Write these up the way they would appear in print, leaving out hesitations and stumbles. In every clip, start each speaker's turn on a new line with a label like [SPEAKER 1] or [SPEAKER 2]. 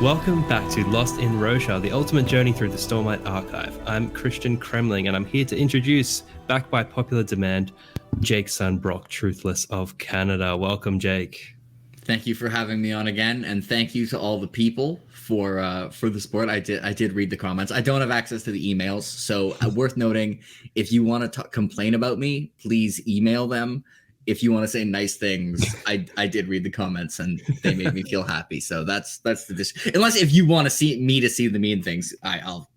[SPEAKER 1] Welcome back to Lost in Roshar, the ultimate journey through the Stormlight Archive. I'm Christian Cremling, and I'm here to introduce, back by popular demand, Jake Sunbrock, Truthless of Canada. Welcome, Jake.
[SPEAKER 2] Thank you for having me on again, and thank you to all the people for the support. I did read the comments. I don't have access to the emails, so worth noting, if you want to complain about me, please email them. If you want to say nice things, I did read the comments and they made me feel happy. So that's unless if you want to see the mean things, I'll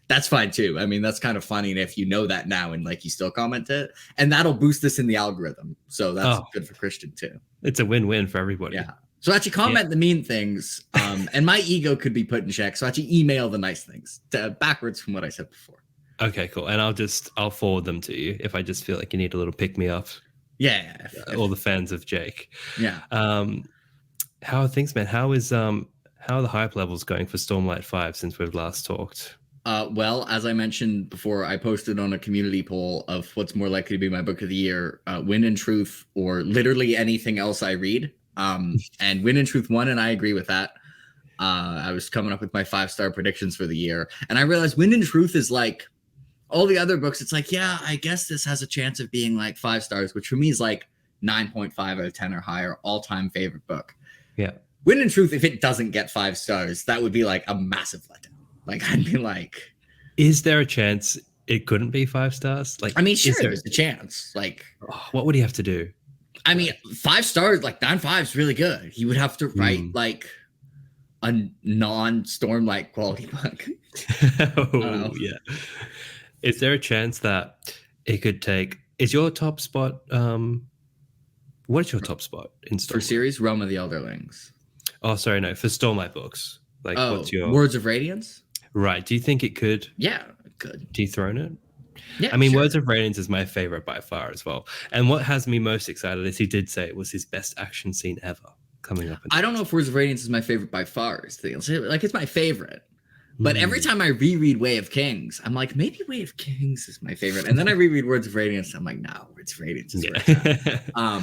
[SPEAKER 2] that's fine too. I mean, that's kind of funny. And if you know that now and like you still comment it, and that'll boost this in the algorithm. So that's good for Christian too.
[SPEAKER 1] It's a win-win for everybody.
[SPEAKER 2] Yeah. So actually comment the mean things, and my ego could be put in check. So actually email the nice things backwards from what I said before.
[SPEAKER 1] Okay, cool. And I'll forward them to you if I just feel like you need a little pick-me-up.
[SPEAKER 2] Yeah.
[SPEAKER 1] All the fans of Jake.
[SPEAKER 2] Yeah.
[SPEAKER 1] How are things, man? How are the hype levels going for Stormlight 5 since we've last talked?
[SPEAKER 2] Well, as I mentioned before, I posted on a community poll of what's more likely to be my book of the year, Wind and Truth or literally anything else I read. And Wind and Truth won, and I agree with that. I was coming up with my 5-star predictions for the year, and I realized Wind and Truth is like all the other books. It's like, yeah, I guess this has a chance of being like 5 stars, which for me is like 9.5 out of 10 or higher, all-time favorite book.
[SPEAKER 1] Yeah.
[SPEAKER 2] Wind and Truth, if it doesn't get 5 stars, that would be like a massive letdown. Like, I'd be like,
[SPEAKER 1] is there a chance it couldn't be 5 stars? Like,
[SPEAKER 2] I mean, sure, there's a chance. Like,
[SPEAKER 1] what would he have to do?
[SPEAKER 2] I mean, 5 stars, like 9.5 is really good. He would have to write like a non-Stormlight quality book.
[SPEAKER 1] Yeah. Is there a chance that it could take? Is your top spot? What is your top spot in Stormlight?
[SPEAKER 2] For series? Realm of the Elderlings.
[SPEAKER 1] Oh, sorry, no, for Stormlight books. Like, what's your
[SPEAKER 2] Words of Radiance?
[SPEAKER 1] Right. Do you think it could?
[SPEAKER 2] Yeah, it could
[SPEAKER 1] dethrone it.
[SPEAKER 2] Yeah,
[SPEAKER 1] I mean,
[SPEAKER 2] sure.
[SPEAKER 1] Words of Radiance is my favorite by far as well. And what has me most excited is he did say it was his best action scene ever coming up.
[SPEAKER 2] I don't know if Words of Radiance is my favorite by far. Like, it's my favorite. But every time I reread Way of Kings, I'm like, maybe Way of Kings is my favorite. And then I reread Words of Radiance, I'm like, no, Words of Radiance is right now.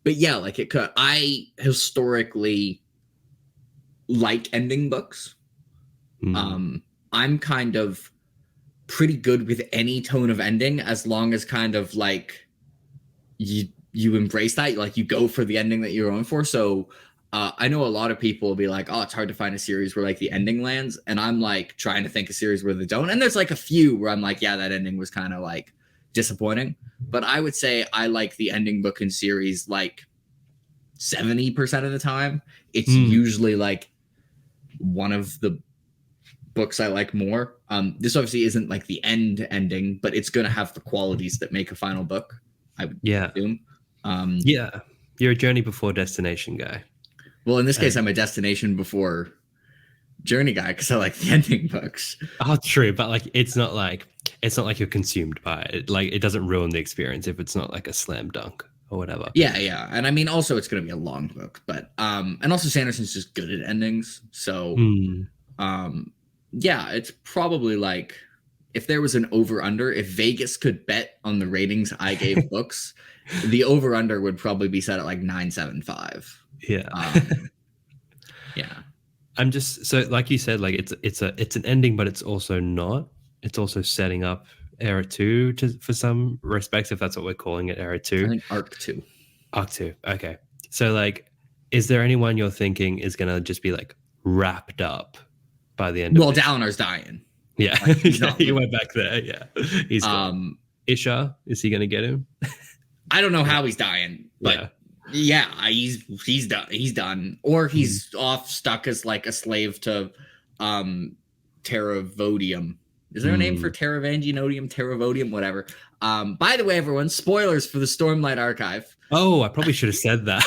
[SPEAKER 2] But yeah, like it could. I historically like ending books. I'm kind of pretty good with any tone of ending as long as kind of like you embrace that, like you go for the ending that you're going for. So I know a lot of people will be like, oh, it's hard to find a series where like the ending lands, and I'm like trying to think of series where they don't, and there's like a few where I'm like, yeah, that ending was kind of like disappointing. But I would say I like the ending book in series like 70% of the time. It's usually like one of the books I like more. This obviously isn't like the ending, but it's gonna have the qualities that make a final book, I would assume.
[SPEAKER 1] Yeah, you're a journey before destination guy.
[SPEAKER 2] Well, in this case, I'm a destination before journey guy because I like the ending books.
[SPEAKER 1] Oh, true, but like it's not like you're consumed by it. Like it doesn't ruin the experience if it's not like a slam dunk or whatever.
[SPEAKER 2] Yeah, and I mean also it's gonna be a long book, but and also Sanderson's just good at endings, so yeah, it's probably like if there was an over-under, if Vegas could bet on the ratings I gave books, the over-under would probably be set at like 9.75.
[SPEAKER 1] Yeah.
[SPEAKER 2] Yeah.
[SPEAKER 1] I'm just so like you said, like it's an ending, but it's also not. It's also setting up Era 2 for some respects, if that's what we're calling it, Era 2.
[SPEAKER 2] I think Arc 2.
[SPEAKER 1] Arc 2. Okay. So like, is there anyone you're thinking is gonna just be like wrapped up by the end?
[SPEAKER 2] Well, Dalinar's dying.
[SPEAKER 1] Yeah,
[SPEAKER 2] like,
[SPEAKER 1] you went back there. Yeah, he's Isha. Is he gonna get him?
[SPEAKER 2] I don't know how he's dying, but yeah, he's done. He's done, or he's off stuck as like a slave to Terravodium. Is there a name for Terravanginodium, Terravodium, whatever? By the way, everyone, spoilers for the Stormlight Archive.
[SPEAKER 1] Oh, I probably should have said that.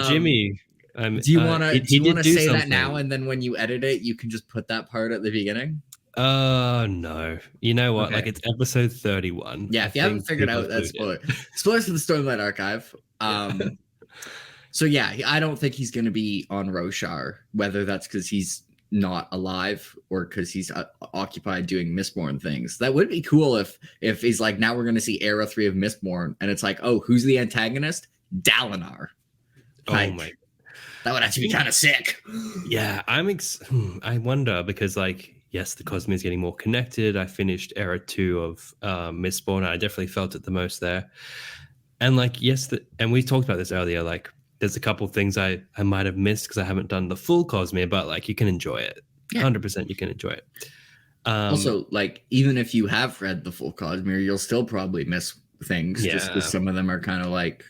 [SPEAKER 1] Jimmy.
[SPEAKER 2] Do you want to say that now, and then when you edit it, you can just put that part at the beginning?
[SPEAKER 1] No. You know what?
[SPEAKER 2] Okay.
[SPEAKER 1] Like it's episode 31.
[SPEAKER 2] Yeah, if you haven't figured out, that's spoilers for the Stormlight Archive. So yeah, I don't think he's going to be on Roshar, whether that's because he's not alive or because he's occupied doing Mistborn things. That would be cool if he's like, now we're going to see Era 3 of Mistborn, and it's like, oh, who's the antagonist? Dalinar.
[SPEAKER 1] Oh my.
[SPEAKER 2] That would actually be kind of sick.
[SPEAKER 1] Yeah, I wonder because, like, yes, the cosmere is getting more connected. I finished Era 2 of Mistborn, and I definitely felt it the most there. And, like, yes, and we talked about this earlier, like, there's a couple things I might have missed because I haven't done the full cosmere, but, like, you can enjoy it. Yeah. 100% you can enjoy it.
[SPEAKER 2] Also, like, even if you have read the full cosmere, you'll still probably miss things just because some of them are kind of like,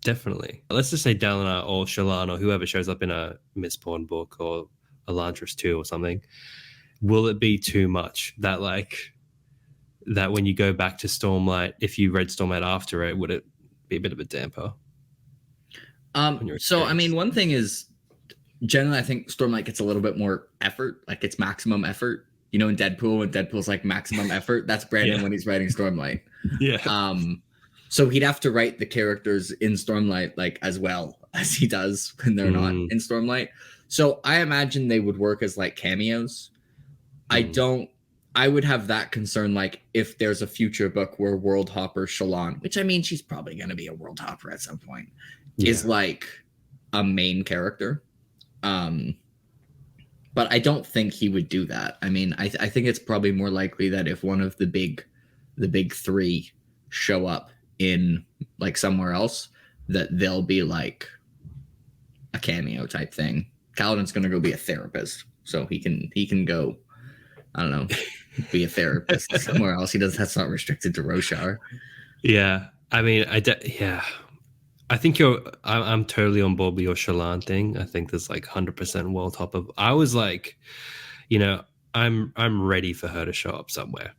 [SPEAKER 1] Definitely. Let's just say Dalinar or Shallan or whoever shows up in a Mistborn book or Elantris 2 or something. Will it be too much that, like, that when you go back to Stormlight, if you read Stormlight after it, would it be a bit of a damper?
[SPEAKER 2] So, I mean, one thing is, generally, I think Stormlight gets a little bit more effort, like it's maximum effort. In Deadpool, when Deadpool's like maximum effort, that's Brandon when he's writing Stormlight.
[SPEAKER 1] Yeah.
[SPEAKER 2] So he'd have to write the characters in Stormlight like as well as he does when they're not in Stormlight. So I imagine they would work as like cameos. I would have that concern, like if there's a future book where World Hopper Shallan, which I mean, she's probably going to be a World Hopper at some point, is like a main character. But I don't think he would do that. I mean, I think it's probably more likely that if one of the big three show up in like somewhere else, that they'll be like a cameo type thing. Kaladin's gonna go be a therapist, so he can go, I don't know, be a therapist somewhere else. That's not restricted to Roshar.
[SPEAKER 1] Yeah, I mean, I think I'm totally on board with your Shallan thing. I think there's like 100% world hopper. I was like, I'm ready for her to show up somewhere.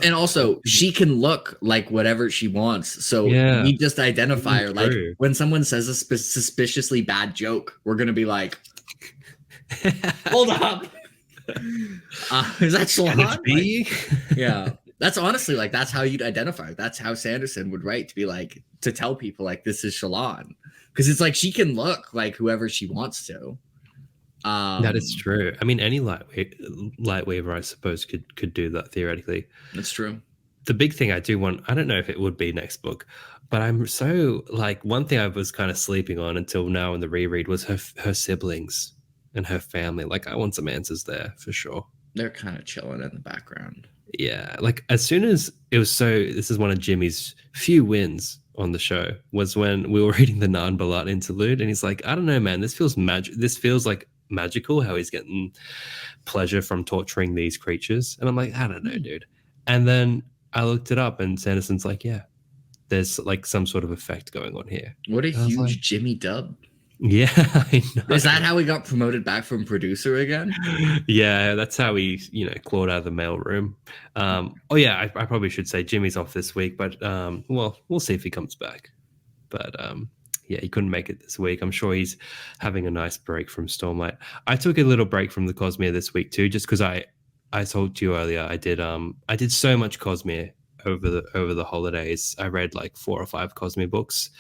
[SPEAKER 2] And also, she can look like whatever she wants. So we just identify her. Like when someone says a suspiciously bad joke, we're gonna be like, "Hold up, is that Shallan?" Yeah, that's honestly like that's how you'd identify her. That's how Sanderson would write, to be like, to tell people like this is Shallan, because it's like she can look like whoever she wants to.
[SPEAKER 1] That is true. I mean, any Lightweaver, I suppose, could do that theoretically.
[SPEAKER 2] That's true.
[SPEAKER 1] The big thing I do want, I don't know if it would be next book, but I'm so like, one thing I was kind of sleeping on until now in the reread was her siblings and her family. Like, I want some answers there for sure.
[SPEAKER 2] They're kind of chilling in the background.
[SPEAKER 1] Yeah, like as soon as it was this is one of Jimmy's few wins on the show, was when we were reading the Nan-Balat interlude, and he's like, I don't know, man, this feels like magical how he's getting pleasure from torturing these creatures. And I'm like, I don't know, dude. And then I looked it up, and Sanderson's like, yeah, there's like some sort of effect going on here.
[SPEAKER 2] What a huge Jimmy dub.
[SPEAKER 1] Yeah, I know.
[SPEAKER 2] Is that how he got promoted back from producer again?
[SPEAKER 1] Yeah, that's how he, clawed out of the mailroom. I probably should say Jimmy's off this week, but well, we'll see if he comes back. But yeah, he couldn't make it this week. I'm sure he's having a nice break from Stormlight. I took a little break from the Cosmere this week too, just because I told you earlier I did so much Cosmere over the holidays. I read like 4 or 5 Cosmere books,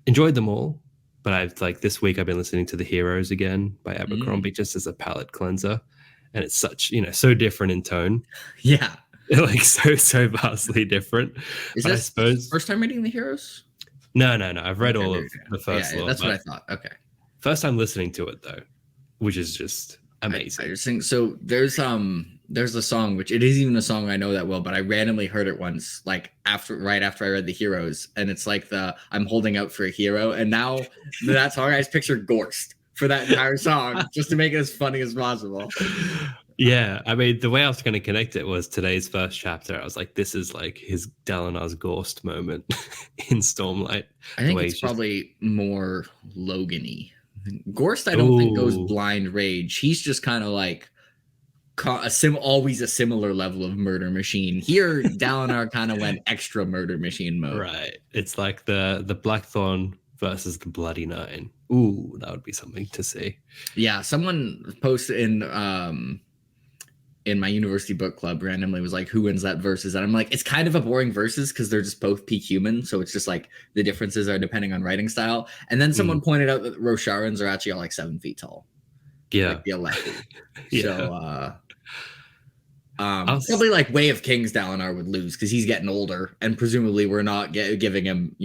[SPEAKER 1] enjoyed them all. But this week I've been listening to The Heroes again by Abercrombie just as a palate cleanser, and it's such so different in tone.
[SPEAKER 2] Yeah,
[SPEAKER 1] like so vastly different.
[SPEAKER 2] Is that, I suppose, first time reading The Heroes?
[SPEAKER 1] No. I've read all of the first lot.
[SPEAKER 2] That's what I thought. Okay.
[SPEAKER 1] First time listening to it though, which is just amazing.
[SPEAKER 2] I just think so. There's a song, which it isn't even a song I know that well, but I randomly heard it once, like right after I read The Heroes, and it's like I'm holding out for a hero, and now that song I just pictured Gorst for that entire song just to make it as funny as possible.
[SPEAKER 1] Yeah, I mean, the way I was going to connect it was today's first chapter. I was like, this is like his Dalinar's Gorst moment in Stormlight.
[SPEAKER 2] I think it's probably more Logan-y. Gorst, I don't think goes blind rage. He's just kind of like always a similar level of murder machine. Here, Dalinar kind of went extra murder machine mode.
[SPEAKER 1] Right. It's like the Blackthorn versus the Bloody Nine. Ooh, that would be something to see.
[SPEAKER 2] Yeah, someone posted in my university book club randomly was like, who wins that versus? And I'm like, it's kind of a boring versus because they're just both peak human. So it's just like the differences are depending on writing style. And then someone pointed out that Rosharans are actually all like 7 feet tall.
[SPEAKER 1] Yeah.
[SPEAKER 2] Like the Alethi.
[SPEAKER 1] Yeah.
[SPEAKER 2] So Probably like Way of Kings Dalinar would lose because he's getting older, and presumably we're not giving him,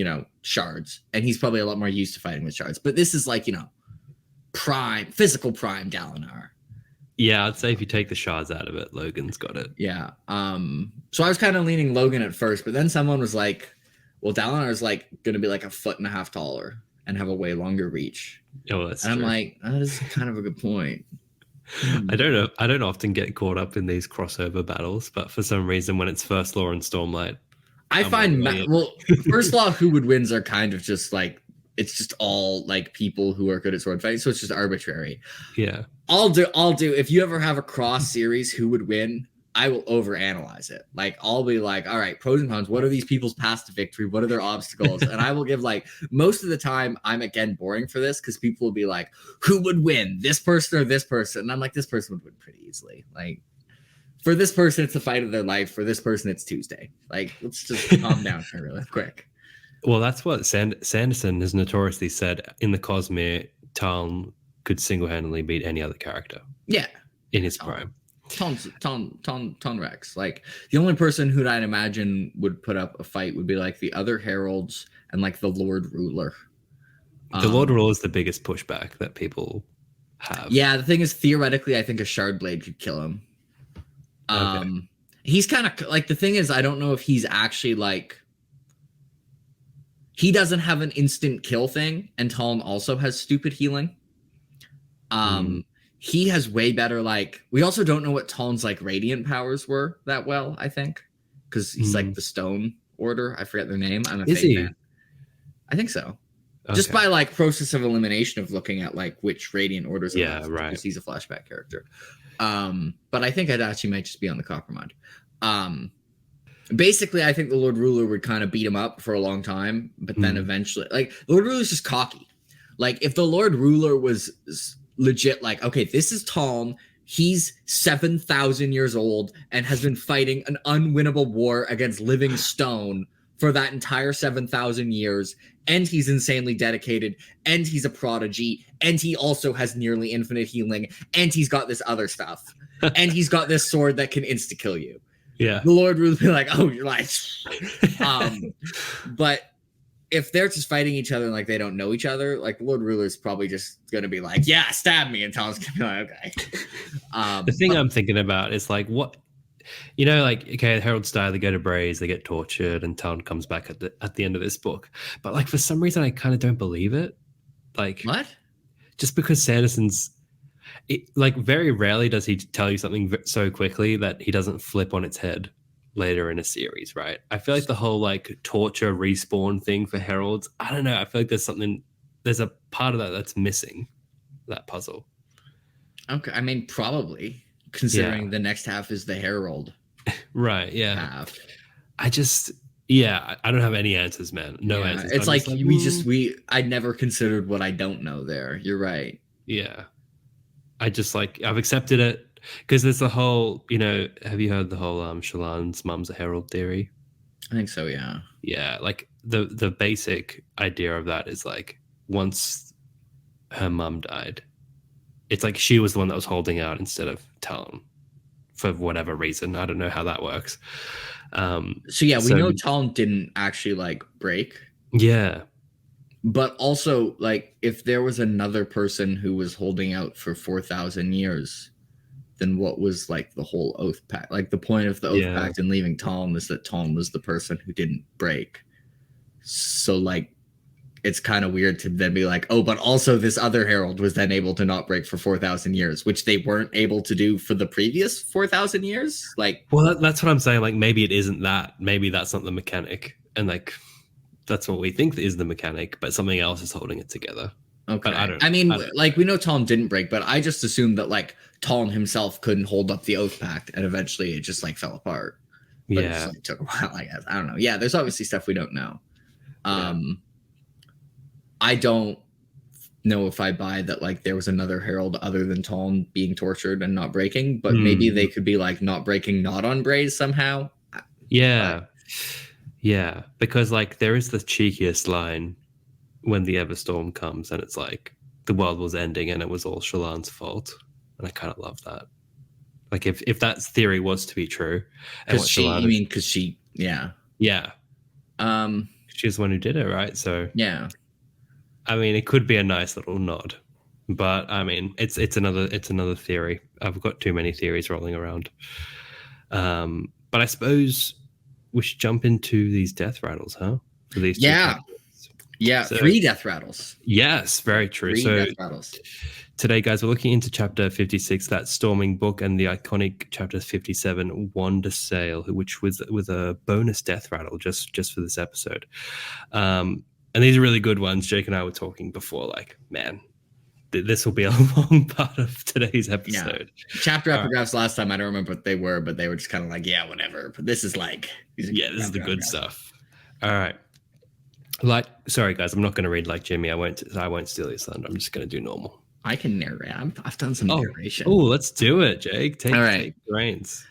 [SPEAKER 2] shards, and he's probably a lot more used to fighting with shards. But this is like, physical prime Dalinar.
[SPEAKER 1] Yeah, I'd say if you take the shards out of it, Logan's got it.
[SPEAKER 2] Yeah. So I was kind of leaning Logan at first, but then someone was like, well, Dalinar's like going to be like 1.5 feet taller and have a way longer reach.
[SPEAKER 1] Oh, that's
[SPEAKER 2] and
[SPEAKER 1] true.
[SPEAKER 2] I'm like, that is kind of a good point.
[SPEAKER 1] I don't know. I don't often get caught up in these crossover battles, but for some reason, when it's First Law and Stormlight,
[SPEAKER 2] I find First Law who would wins are kind of just like, it's just all like people who are good at sword fighting, so it's just arbitrary.
[SPEAKER 1] Yeah.
[SPEAKER 2] I'll do. If you ever have a cross series, who would win? I will overanalyze it. Like, I'll be like, all right, pros and cons. What are these people's paths to victory? What are their obstacles? And I will give like, most of the time, I'm again boring for this because people will be like, who would win, this person or this person? And I'm like, this person would win pretty easily. Like, for this person, it's the fight of their life. For this person, it's Tuesday. Like, let's just calm down here really quick.
[SPEAKER 1] Well, that's what Sanderson has notoriously said in the Cosmere. Talon could single-handedly beat any other character.
[SPEAKER 2] Yeah.
[SPEAKER 1] In his prime.
[SPEAKER 2] Ton Rex. Like, the only person who I'd imagine would put up a fight would be like the other heralds and like the Lord Ruler.
[SPEAKER 1] The Lord Ruler is the biggest pushback that people have.
[SPEAKER 2] Yeah, the thing is, theoretically, I think a shard blade could kill him. Okay. He's kind of like, the thing is, I don't know if he's actually like, he doesn't have an instant kill thing, and Talon also has stupid healing. He has way better, like, we also don't know what Talon's like radiant powers were that well, I think, because he's like the Stone Order. I forget their name. I'm a fake fan. I think so. Okay. Just by like process of elimination of looking at like which radiant orders.
[SPEAKER 1] Yeah, right.
[SPEAKER 2] Because he's a flashback character. But I think it actually might just be on the Coppermine. Basically, I think the Lord Ruler would kind of beat him up for a long time, but then eventually, like, the Lord Ruler's just cocky. Like, if the Lord Ruler was legit, like, okay, this is Talon, he's 7,000 years old and has been fighting an unwinnable war against living stone for that entire 7,000 years, and he's insanely dedicated, and he's a prodigy, and he also has nearly infinite healing, and he's got this other stuff, and he's got this sword that can insta-kill you.
[SPEAKER 1] Yeah.
[SPEAKER 2] The Lord would be like, oh, you're like, but if they're just fighting each other and like they don't know each other, like the Lord Ruler is probably just gonna be like, yeah, stab me, and Talon's gonna be like, okay.
[SPEAKER 1] The thing I'm thinking about is like, what, like, okay, Heralds die, they go to Braze, they get tortured, and Talon comes back at the end of this book. But like, for some reason, I kind of don't believe it. Like,
[SPEAKER 2] what?
[SPEAKER 1] Just because Sanderson's, like, very rarely does he tell you something so quickly that he doesn't flip on its head later in a series, right? I feel like the whole like torture respawn thing for Heralds, I don't know, I feel like there's a part of that that's missing, that puzzle.
[SPEAKER 2] Okay, I mean, probably, considering the next half is the Herald.
[SPEAKER 1] Right, yeah.
[SPEAKER 2] Half.
[SPEAKER 1] I don't have any answers, man. No answers.
[SPEAKER 2] It's like I never considered what I don't know there. You're right.
[SPEAKER 1] Yeah. I've accepted it. Because there's the whole, have you heard the whole Shallan's mum's a herald theory?
[SPEAKER 2] I think so, yeah.
[SPEAKER 1] Yeah, like the basic idea of that is like, once her mum died, it's like she was the one that was holding out instead of Talon for whatever reason. I don't know how that works.
[SPEAKER 2] We know Talon didn't actually like break.
[SPEAKER 1] Yeah.
[SPEAKER 2] But also, like, if there was another person who was holding out for 4,000 years, then what was like the whole oath pact? Like, the point of the oath pact and leaving Talon was that Talon was the person who didn't break. So like, it's kind of weird to then be like, oh, but also this other herald was then able to not break for 4,000 years, which they weren't able to do for the previous 4,000 years. Like,
[SPEAKER 1] well, that's what I'm saying. Like, maybe it isn't that. Maybe that's not the mechanic, and like, that's what we think is the mechanic, but something else is holding it together.
[SPEAKER 2] Okay. But we know Talon didn't break, but I just assumed that like Talon himself couldn't hold up the oath pact, and eventually it just like fell apart. But it just, like, took a while, I guess. I don't know. Yeah, there's obviously stuff we don't know. I don't know if I buy that like there was another herald other than Talon being tortured and not breaking, but maybe they could be like not breaking, not on Braze somehow.
[SPEAKER 1] Yeah. Yeah, because like there is the cheekiest line when the Everstorm comes, and it's like the world was ending and it was all Shallan's fault, and I kind of love that. Like if that theory was to be true, and
[SPEAKER 2] Because she, yeah.
[SPEAKER 1] Yeah.
[SPEAKER 2] Um,
[SPEAKER 1] She's the one who did it, right? So
[SPEAKER 2] yeah.
[SPEAKER 1] I mean, it could be a nice little nod, but I mean, it's another theory. I've got too many theories rolling around. But I suppose we should jump into these death rattles, huh? For these two chapters.
[SPEAKER 2] Yeah,
[SPEAKER 1] So,
[SPEAKER 2] 3 death rattles.
[SPEAKER 1] Yes, very true.
[SPEAKER 2] 3
[SPEAKER 1] so
[SPEAKER 2] death rattles.
[SPEAKER 1] Today, guys, we're looking into chapter 56, that storming book, and the iconic chapter 57, Wandersail, which was with a bonus death rattle just for this episode. And these are really good ones. Jake and I were talking before, like, man, this will be a long part of today's episode.
[SPEAKER 2] Yeah. Chapter epigraphs last time, I don't remember what they were, but they were just kind of like, yeah, whatever. But this is like...
[SPEAKER 1] this is the good stuff. All right. Sorry, guys, I'm not going to read like Jimmy. I won't steal his thunder. I'm just going to do normal.
[SPEAKER 2] I can narrate. I've done some narration.
[SPEAKER 1] Oh, let's do it, Jake. Take the reins.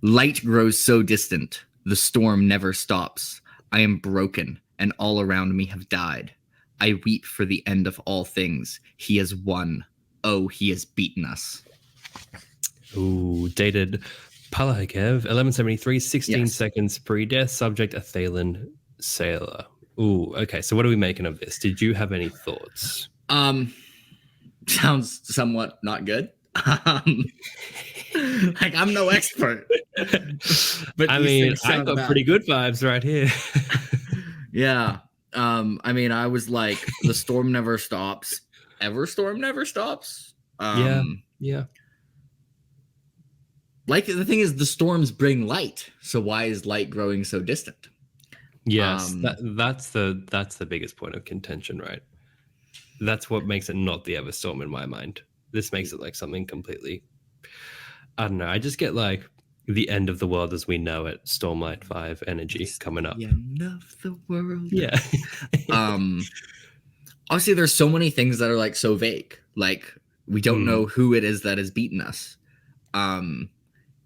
[SPEAKER 2] Light grows so distant. The storm never stops. I am broken, and all around me have died. I weep for the end of all things. He has won. Oh, he has beaten us.
[SPEAKER 1] Ooh, dated Palahakev, 1173, 16 seconds pre-death. Subject, Athalan Sailor. Ooh, okay. So what are we making of this? Did you have any thoughts?
[SPEAKER 2] Sounds somewhat not good. Like, I'm no expert.
[SPEAKER 1] But I mean, I got pretty good vibes right here.
[SPEAKER 2] Yeah. I mean, I was like, the storm never stops. Storm never stops.
[SPEAKER 1] Yeah.
[SPEAKER 2] Like, the thing is, the storms bring light. So why is light growing so distant?
[SPEAKER 1] Yes, that's the biggest point of contention, right? That's what makes it not the Everstorm in my mind. This makes it like something completely... I don't know. I just get like the end of the world as we know it, Stormlight 5 energy coming up.
[SPEAKER 2] The end of the world.
[SPEAKER 1] Yeah.
[SPEAKER 2] Obviously, there's so many things that are like so vague. Like, we don't know who it is that has beaten us.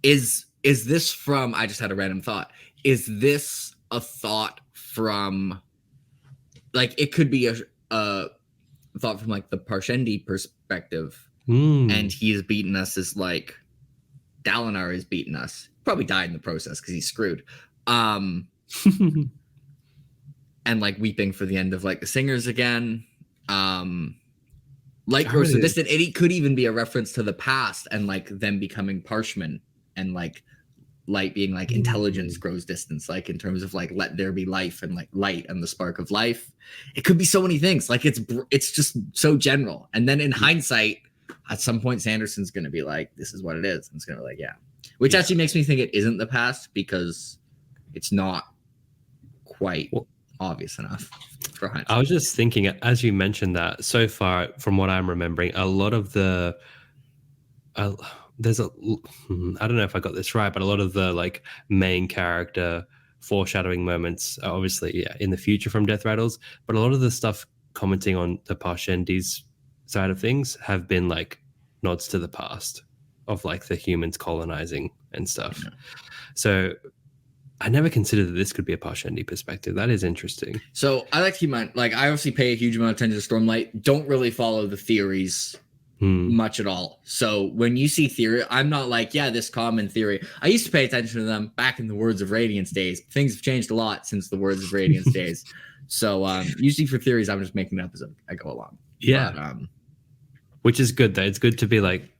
[SPEAKER 2] Is this from... I just had a random thought. Is this a thought from... Like, it could be a thought from like the Parshendi perspective, and he has beaten us as like Dalinar has beaten us. Probably died in the process because he's screwed. And like weeping for the end of like the singers again. Light grows so distant. It could even be a reference to the past and like them becoming Parshmen and like light being like intelligence grows distance, like in terms of like let there be life and like light and the spark of life. It could be so many things. Like it's just so general. And then in hindsight, at some point Sanderson's gonna be like, this is what it is. And it's gonna be like, which actually makes me think it isn't the past because it's not quite obvious enough for hindsight.
[SPEAKER 1] I was just thinking, as you mentioned that, so far from what I'm remembering, a lot of the there's a... I don't know if I got this right, but a lot of the like main character foreshadowing moments are obviously in the future from Death Rattles, but a lot of the stuff commenting on the Parshendi's side of things have been like nods to the past of like the humans colonizing and stuff. So I never considered that this could be a Parshendi perspective. That is interesting.
[SPEAKER 2] So I like to keep in mind, like, I obviously pay a huge amount of attention to Stormlight. Don't really follow the theories much at all. So when you see theory, I'm not like, this common theory. I used to pay attention to them back in the Words of Radiance days. Things have changed a lot since the Words of Radiance days. So usually for theories, I'm just making it up as I go along.
[SPEAKER 1] Yeah.
[SPEAKER 2] But,
[SPEAKER 1] which is good though. It's good to be like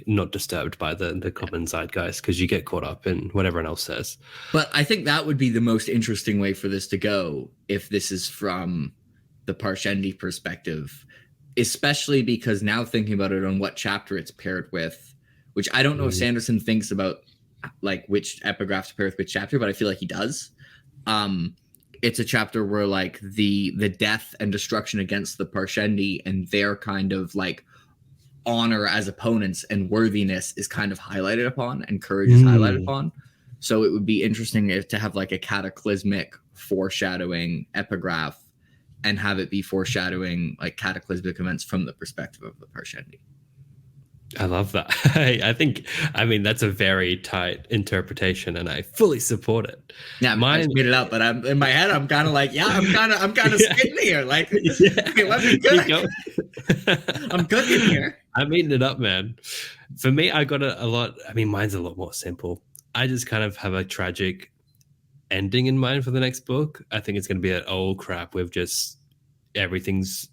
[SPEAKER 1] not disturbed by the common zeitgeist because you get caught up in what everyone else says.
[SPEAKER 2] But I think that would be the most interesting way for this to go if this is from the Parshendi perspective, especially because now thinking about it on what chapter it's paired with, which I don't know if Sanderson thinks about like which epigraph to pair with which chapter, but I feel like he does. It's a chapter where like the death and destruction against the Parshendi and their kind of like honor as opponents and worthiness is kind of highlighted upon and courage is highlighted upon. So it would be interesting to have like a cataclysmic foreshadowing epigraph and have it be foreshadowing like cataclysmic events from the perspective of the Parshendi.
[SPEAKER 1] I love that. I mean, that's a very tight interpretation and I fully support it.
[SPEAKER 2] Yeah, I just made it up, but I'm in my head, I'm kind of like, I'm kind of spitting here. Like, okay, let me cook. I'm cooking here.
[SPEAKER 1] I'm eating it up, man. For me, I got a lot. I mean, mine's a lot more simple. I just kind of have a tragic ending in mind for the next book. I think it's going to be an oh crap, we've just everything's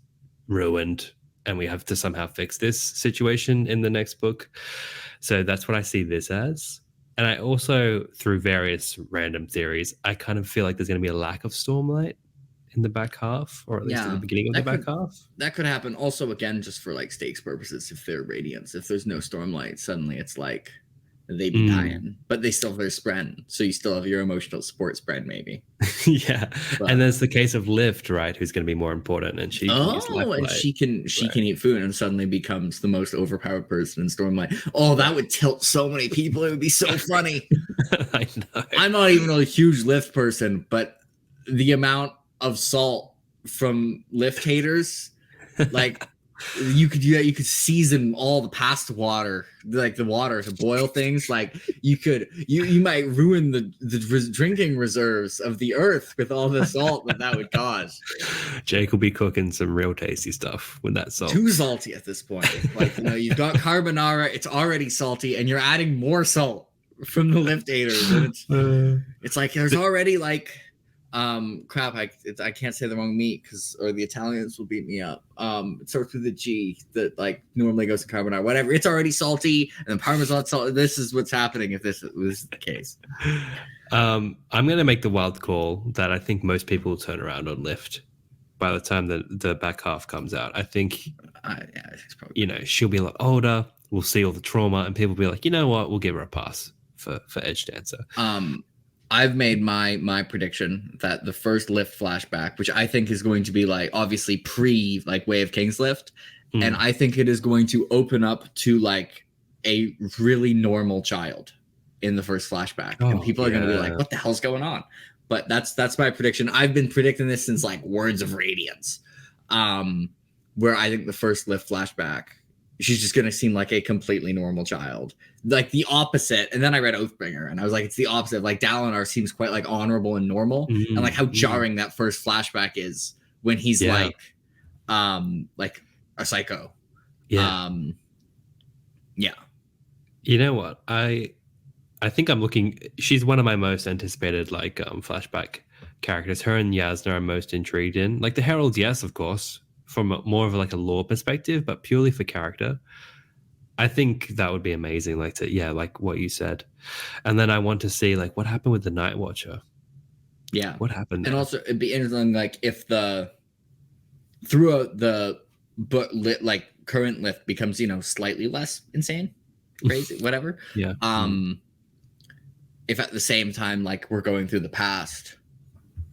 [SPEAKER 1] ruined and we have to somehow fix this situation in the next book. So that's what I see this as. And I also, through various random theories, I kind of feel like there's going to be a lack of Stormlight in the back half, or at least at the beginning of the back half.
[SPEAKER 2] That could happen. Also, again, just for like stakes purposes, if they're Radiants, if there's no Stormlight, suddenly it's like they be dying, but they still have their Spren, so you still have your emotional support Spren, maybe.
[SPEAKER 1] Yeah, but, and there's the case of Lift, right? Who's going to be more important, and she
[SPEAKER 2] and she can eat food and suddenly becomes the most overpowered person in Stormlight. Oh, that would tilt so many people. It would be so funny.
[SPEAKER 1] I know.
[SPEAKER 2] I'm not even a huge Lift person, but the amount of salt from Lift haters, like you could season all the past water, like the water to boil things. Like you might ruin the drinking reserves of the earth with all the salt that would cause.
[SPEAKER 1] Jake will be cooking some real tasty stuff with that salt.
[SPEAKER 2] Too salty at this point. Like, you've got carbonara, it's already salty, and you're adding more salt from the Lift haters. And it's like there's already like crap, I can't say the wrong meat or the Italians will beat me up. It starts with a G that like normally goes to carbonara, whatever. It's already salty and the Parmesan salt. This is what's happening if this is the case.
[SPEAKER 1] I'm gonna make the wild call that I think most people will turn around on Lift by the time the back half comes out. I think it's probably she'll be a lot older, we'll see all the trauma, and people will be like, you know what, we'll give her a pass for Edge Dancer.
[SPEAKER 2] I've made my prediction that the first Lift flashback, which I think is going to be like obviously pre like Way of Kings Lift, and I think it is going to open up to like a really normal child in the first flashback, and people are going to be like, "What the hell's going on?" But that's my prediction. I've been predicting this since like Words of Radiance, where I think the first Lift flashback, she's just going to seem like a completely normal child. Like the opposite. And then I read Oathbringer and I was like, it's the opposite. Like Dalinar seems quite like honorable and normal. And like how jarring that first flashback is when he's like a psycho.
[SPEAKER 1] Yeah. You know what? I think I'm looking, she's one of my most anticipated like flashback characters. Her and Yasna I'm most intrigued in. Like the Heralds, yes, of course, from more of like a lore perspective, but purely for character. I think that would be amazing, like like what you said. And then I want to see like what happened with the Night Watcher.
[SPEAKER 2] Yeah.
[SPEAKER 1] What happened there?
[SPEAKER 2] And also it'd be interesting like if throughout the book like current Lift becomes, slightly less insane, crazy, whatever.
[SPEAKER 1] Yeah.
[SPEAKER 2] If at the same time like we're going through the past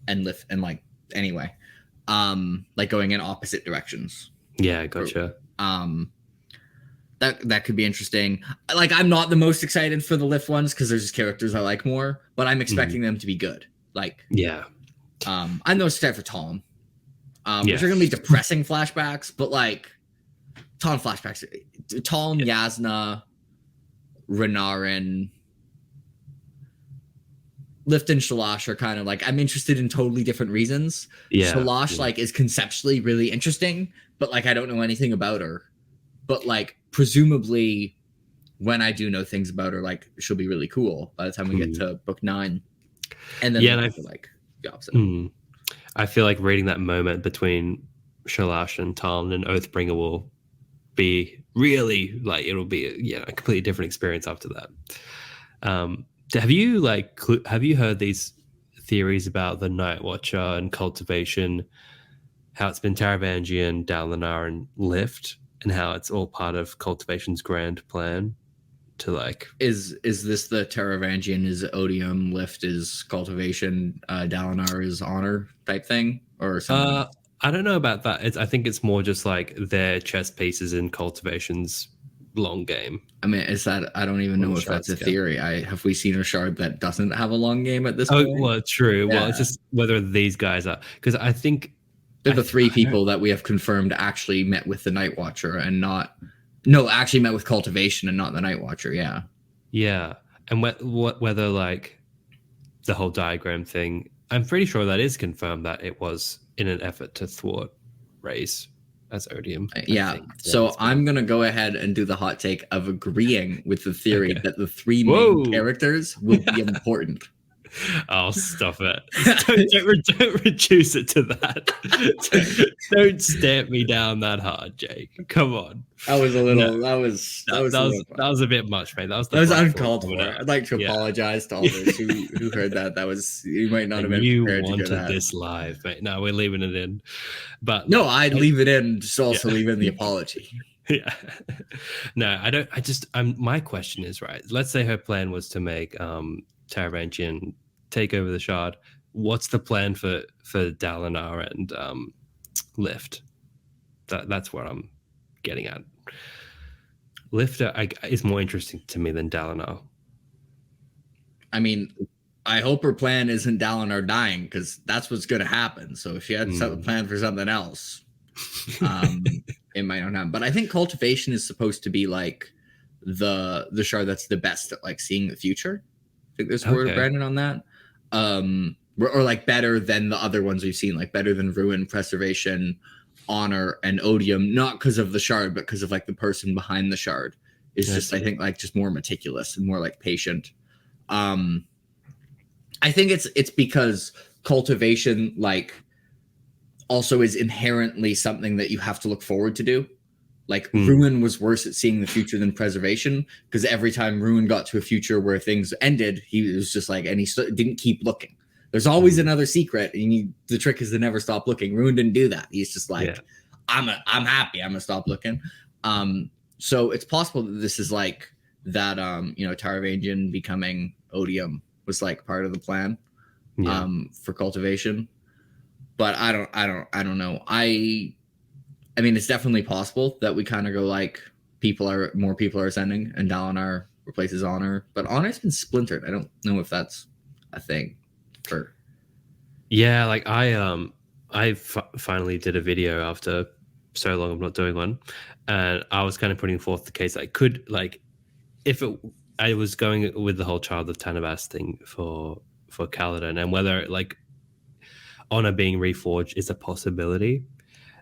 [SPEAKER 2] and Lift and like anyway, like going in opposite directions.
[SPEAKER 1] Yeah, gotcha.
[SPEAKER 2] That could be interesting. Like I'm not the most excited for the Lift ones because there's just characters I like more, but I'm expecting them to be good. Like I'm no excited for Tom, which are gonna be depressing flashbacks, but like Tom flashbacks, Tom, Yasna, Renarin, Lift and Shalash are kind of like I'm interested in totally different reasons. Shalash like is conceptually really interesting, but like I don't know anything about her. But like presumably when I do know things about her, like she'll be really cool by the time we get to book 9. And then
[SPEAKER 1] I feel
[SPEAKER 2] like the opposite.
[SPEAKER 1] I feel like reading that moment between Shalash and Taln and Oathbringer will be really like it'll be a completely different experience after that. Have you heard these theories about the Night Watcher and Cultivation, how it's been Taravangian, Dalinar, and Lift, and how it's all part of Cultivation's grand plan to like...
[SPEAKER 2] Is this the Taravangian is Odium, Lift is Cultivation, Dalinar is Honor type thing? Or something?
[SPEAKER 1] I don't know about that. I think it's more just like their chess pieces in Cultivation's long game.
[SPEAKER 2] I mean, is that I don't even know if that's a theory. Have we seen a shard that doesn't have a long game at this point?
[SPEAKER 1] Well, true. Yeah. Well, it's just whether these guys are, because I think
[SPEAKER 2] they're the 3 people that we have confirmed actually met with the Night Watcher and actually met with Cultivation and not the Night Watcher. Yeah,
[SPEAKER 1] and whether like the whole diagram thing, I'm pretty sure that is confirmed that it was in an effort to thwart Ray's as Odium.
[SPEAKER 2] Yeah. So I'm going to go ahead and do the hot take of agreeing with the theory that the three main characters will be important.
[SPEAKER 1] Oh, stop it. Don't reduce it to that. Don't stamp me down that hard, Jake. Come on.
[SPEAKER 2] That was a little, that was
[SPEAKER 1] a bit much, mate. That
[SPEAKER 2] was uncalled for. I'd like to apologize to all those who heard that. That was, you might not have been prepared to hear that. You wanted this
[SPEAKER 1] live, mate. No, we're leaving it in. But
[SPEAKER 2] no, I'd leave it in, just also leave in the apology.
[SPEAKER 1] Yeah. No, I don't. My question is, right, let's say her plan was to make Taravangian take over the shard. What's the plan for Dalinar and Lift? That's what I'm getting at. Lift is more interesting to me than Dalinar.
[SPEAKER 2] I mean, I hope her plan isn't Dalinar dying, because that's what's going to happen. So if she had set a plan for something else, it might not happen. But I think Cultivation is supposed to be like the shard that's the best at like seeing the future. I think there's a word of Brandon on that. Or like better than the other ones we've seen, like better than Ruin, Preservation, Honor, and Odium, not because of the shard, but because of like the person behind the shard is just, I think, like just more meticulous and more like patient. I think it's because Cultivation like also is inherently something that you have to look forward to do. Like Ruin was worse at seeing the future than Preservation, because every time Ruin got to a future where things ended, he was just like, and he didn't keep looking. There's always another secret, and the trick is to never stop looking. Ruin didn't do that. He's just like, I'm happy. I'm gonna stop looking. So it's possible that this is like that. Taravangian becoming Odium was like part of the plan, for Cultivation. But I don't know. I mean, it's definitely possible that we kind of go like more people are ascending, and Dalinar replaces Honor, but Honor's been splintered. I don't know if that's a thing.
[SPEAKER 1] Yeah, like I finally did a video after so long of not doing one, and I was kind of putting forth the case I could, like, I was going with the whole Child of Tanabas thing for Kaladin, and whether like Honor being reforged is a possibility.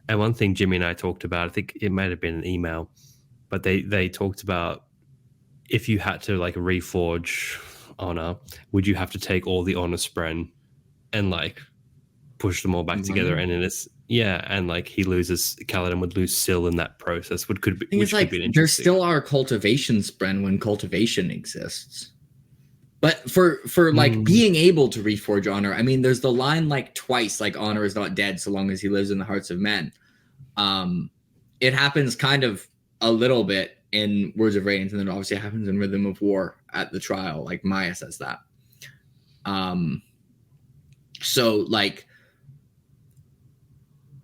[SPEAKER 1] And one thing Jimmy and I talked about, I think it might have been an email, but they talked about if you had to like reforge Honor, would you have to take all the Honor Spren and like push them all back together? And in this, and like Kaladin would lose Syl in that process. Which could be interesting.
[SPEAKER 2] There still are Cultivation Spren when Cultivation exists. But for like being able to reforge Honor, I mean, there's the line like twice, like Honor is not dead so long as he lives in the hearts of men. It happens kind of a little bit in Words of Radiance, and then obviously it happens in Rhythm of War at the trial, like Maya says that. So like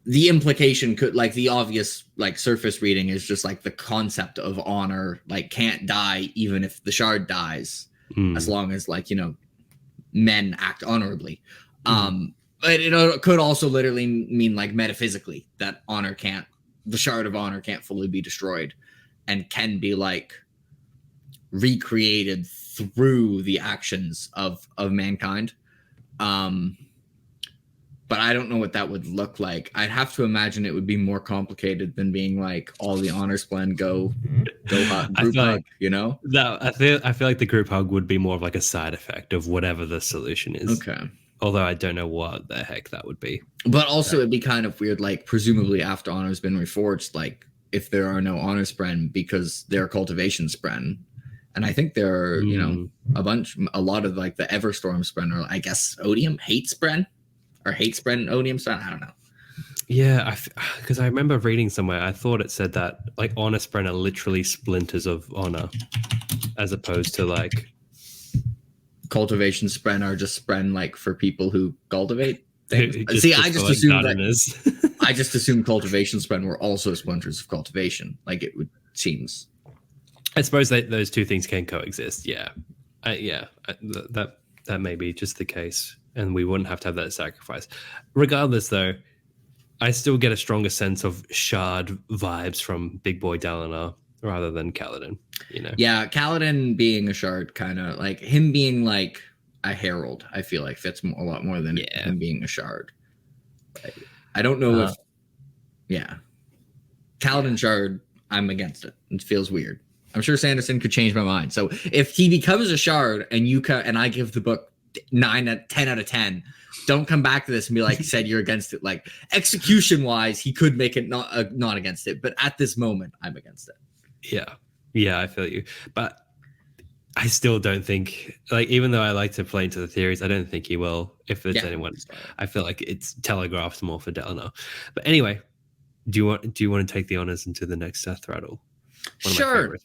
[SPEAKER 2] the implication could, like, the obvious like surface reading is just like the concept of Honor like can't die even if the shard dies, as long as like men act honorably. But it could also literally mean like metaphysically that the shard of Honor can't fully be destroyed and can be like recreated through the actions of mankind. But I don't know what that would look like. I'd have to imagine it would be more complicated than being like all the Honor Splen go hug, group hug,
[SPEAKER 1] That I feel like the group hug would be more of like a side effect of whatever the solution is.
[SPEAKER 2] Okay.
[SPEAKER 1] Although I don't know what the heck that would be.
[SPEAKER 2] But also it'd be kind of weird, like presumably after Honor's been reforged, like if there are no Honor Spren because they're Cultivation Spren. And I think there are, a lot of like the Everstorm Spren, or I guess Odium Hate Spren, or Hate Spren Odium Spren. I don't know.
[SPEAKER 1] Yeah, because I remember reading somewhere, I thought it said that like Honor Spren are literally splinters of Honor, as opposed to like
[SPEAKER 2] Cultivation Spren are just Spren like for people who cultivate things. See, I just assumed that. I just assumed Cultivation Spren were also splinters of cultivation. Like it would seems.
[SPEAKER 1] I suppose those two things can coexist. Yeah, that may be just the case, and we wouldn't have to have that sacrifice. Regardless, though, I still get a stronger sense of shard vibes from Big Boy Dalinar rather than Kaladin.
[SPEAKER 2] Yeah, Kaladin being a shard, kind of like him being like a herald. I feel like fits a lot more than him being a shard. I don't know if. Yeah. Kaladin Shard, I'm against it. It feels weird. I'm sure Sanderson could change my mind. So if he becomes a Shard and and I give the book 10 out of 10, don't come back to this and be like, said you're against it. Like, execution wise, he could make it not against it, but at this moment, I'm against it.
[SPEAKER 1] Yeah, I feel you, but I still don't think, like, even though I like to play into the theories, I don't think he will. If there's anyone, I feel like it's telegraphed more for Dalinar. But anyway, do you want to take the honors into the next Death Rattle?
[SPEAKER 2] Sure.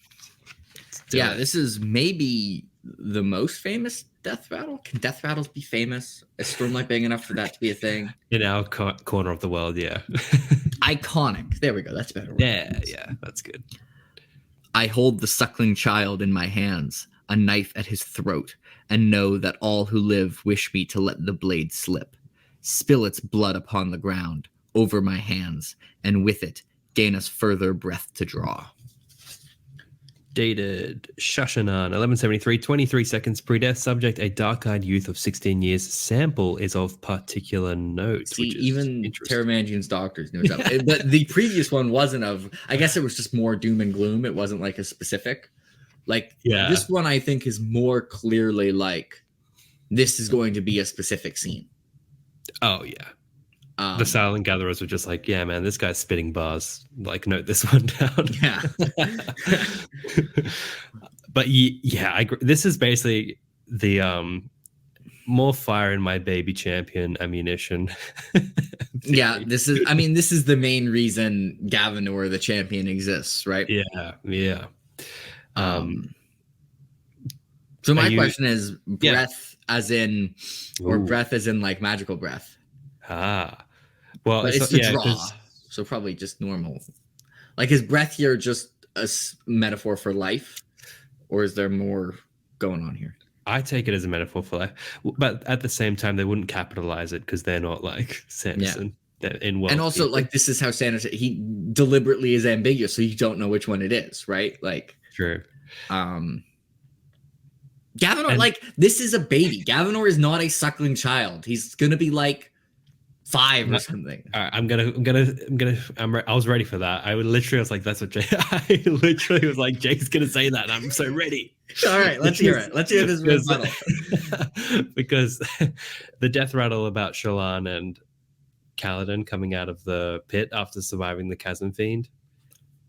[SPEAKER 2] Yeah, this is maybe the most famous Death Rattle. Can Death Rattles be famous? Is Stormlight big enough for that to be a thing?
[SPEAKER 1] In our corner of the world, yeah.
[SPEAKER 2] Iconic. There we go. That's better.
[SPEAKER 1] Yeah, that's good.
[SPEAKER 2] I hold the suckling child in my hands, a knife at his throat, and know that all who live wish me to let the blade slip, spill its blood upon the ground, over my hands, and with it gain us further breath to draw.
[SPEAKER 1] Dated Shashanan, 1173, 23 seconds pre-death. Subject, a dark-eyed youth of 16 years. Sample is of particular note.
[SPEAKER 2] See, even Terramangian's doctors knew it's up. But the previous one wasn't of, I guess it was just more doom and gloom. It wasn't like a specific. Like, this one I think is more clearly like, this is going to be a specific scene.
[SPEAKER 1] Oh, yeah. The Silent Gatherers were just like, yeah, man, this guy's spitting bars. Like, note this one down.
[SPEAKER 2] Yeah.
[SPEAKER 1] But yeah, I agree. This is basically the more fire in my baby champion ammunition.
[SPEAKER 2] Yeah, this is the main reason Gavinor the champion exists, right?
[SPEAKER 1] Yeah.
[SPEAKER 2] So my question is breath as in, or breath as in like magical breath.
[SPEAKER 1] Well,
[SPEAKER 2] but it's to draw, so probably just normal. Like, is breath here just a metaphor for life, or is there more going on here?
[SPEAKER 1] I take it as a metaphor for life, but at the same time, they wouldn't capitalize it because they're not like Sanderson. And
[SPEAKER 2] also, like, this is how Sanderson, he deliberately is ambiguous, so you don't know which one it is, right? Like,
[SPEAKER 1] true.
[SPEAKER 2] Gavinor, like, this is a baby. Gavinor is not a suckling child. He's gonna be like 5 or something.
[SPEAKER 1] All right, I was ready for that. I was like, that's what Jake. I literally was like, Jake's gonna say that. And I'm so ready.
[SPEAKER 2] All right, let's hear it. Let's hear this rebuttal.
[SPEAKER 1] Because the death rattle about Shallan and Kaladin coming out of the pit after surviving the chasm fiend.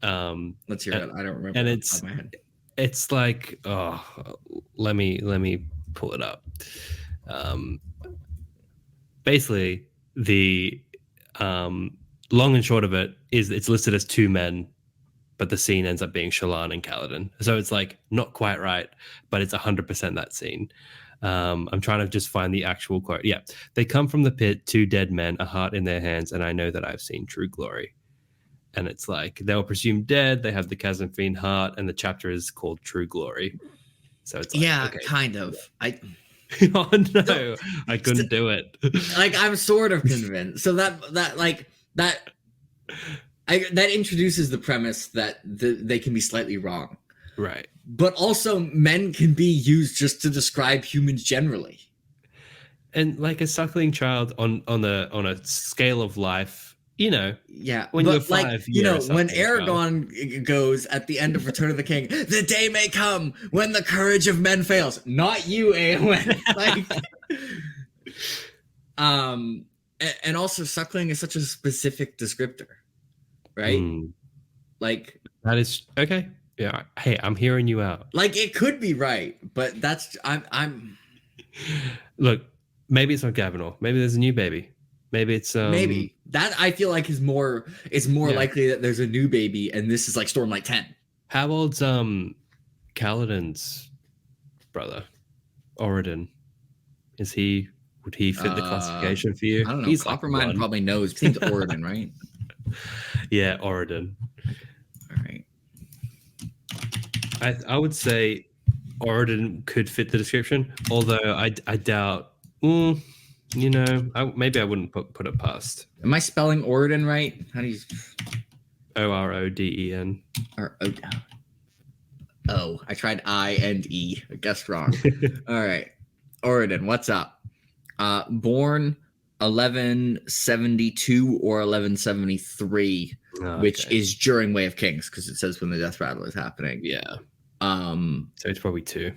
[SPEAKER 2] Let's hear it. I don't remember.
[SPEAKER 1] And it's like, let me pull it up. Basically, the long and short of it is it's listed as 2 men, but the scene ends up being Shallan and Kaladin. So it's like not quite right, but it's 100% that scene. I'm trying to just find the actual quote. Yeah, they come from the pit, 2 dead men, a heart in their hands, and I know that I've seen true glory. And it's like they were presumed dead. They have the chasm fiend heart, and the chapter is called True Glory. So it's like,
[SPEAKER 2] kind of.
[SPEAKER 1] Oh no, I couldn't do it.
[SPEAKER 2] Like, I'm sort of convinced. So that introduces the premise that they can be slightly wrong,
[SPEAKER 1] right?
[SPEAKER 2] But also, men can be used just to describe humans generally.
[SPEAKER 1] And like a suckling child on a scale of life, you know.
[SPEAKER 2] Yeah,
[SPEAKER 1] when you're 5, like,
[SPEAKER 2] you know, when Aragorn goes at the end of Return of the King, the day may come when the courage of men fails. Not you, Eowyn. And also, suckling is such a specific descriptor, right? Like,
[SPEAKER 1] that is okay. Yeah. Hey, I'm hearing you out.
[SPEAKER 2] Like, it could be right, but that's I'm.
[SPEAKER 1] Look, maybe it's not Gavinor. Maybe there's a new baby. Maybe it's
[SPEAKER 2] maybe that I feel like is more likely that there's a new baby and this is like Stormlight 10.
[SPEAKER 1] How old's Kaladin's brother, Oridon? Would he fit the classification for you?
[SPEAKER 2] I don't know. Coppermine probably knows. I think Oridon, right?
[SPEAKER 1] Yeah, Oridon.
[SPEAKER 2] All right.
[SPEAKER 1] I would say Oridon could fit the description, although I doubt. You know, maybe I wouldn't put it past.
[SPEAKER 2] Am I spelling Oridon right? How do you?
[SPEAKER 1] Oroden.
[SPEAKER 2] Oh, I tried I and E. I guessed wrong. All right, Oridon, what's up? Born 1172 or 1173. which
[SPEAKER 1] Okay.
[SPEAKER 2] is during Way of Kings because it says when the death rattle is happening.
[SPEAKER 1] Yeah. So it's probably 2.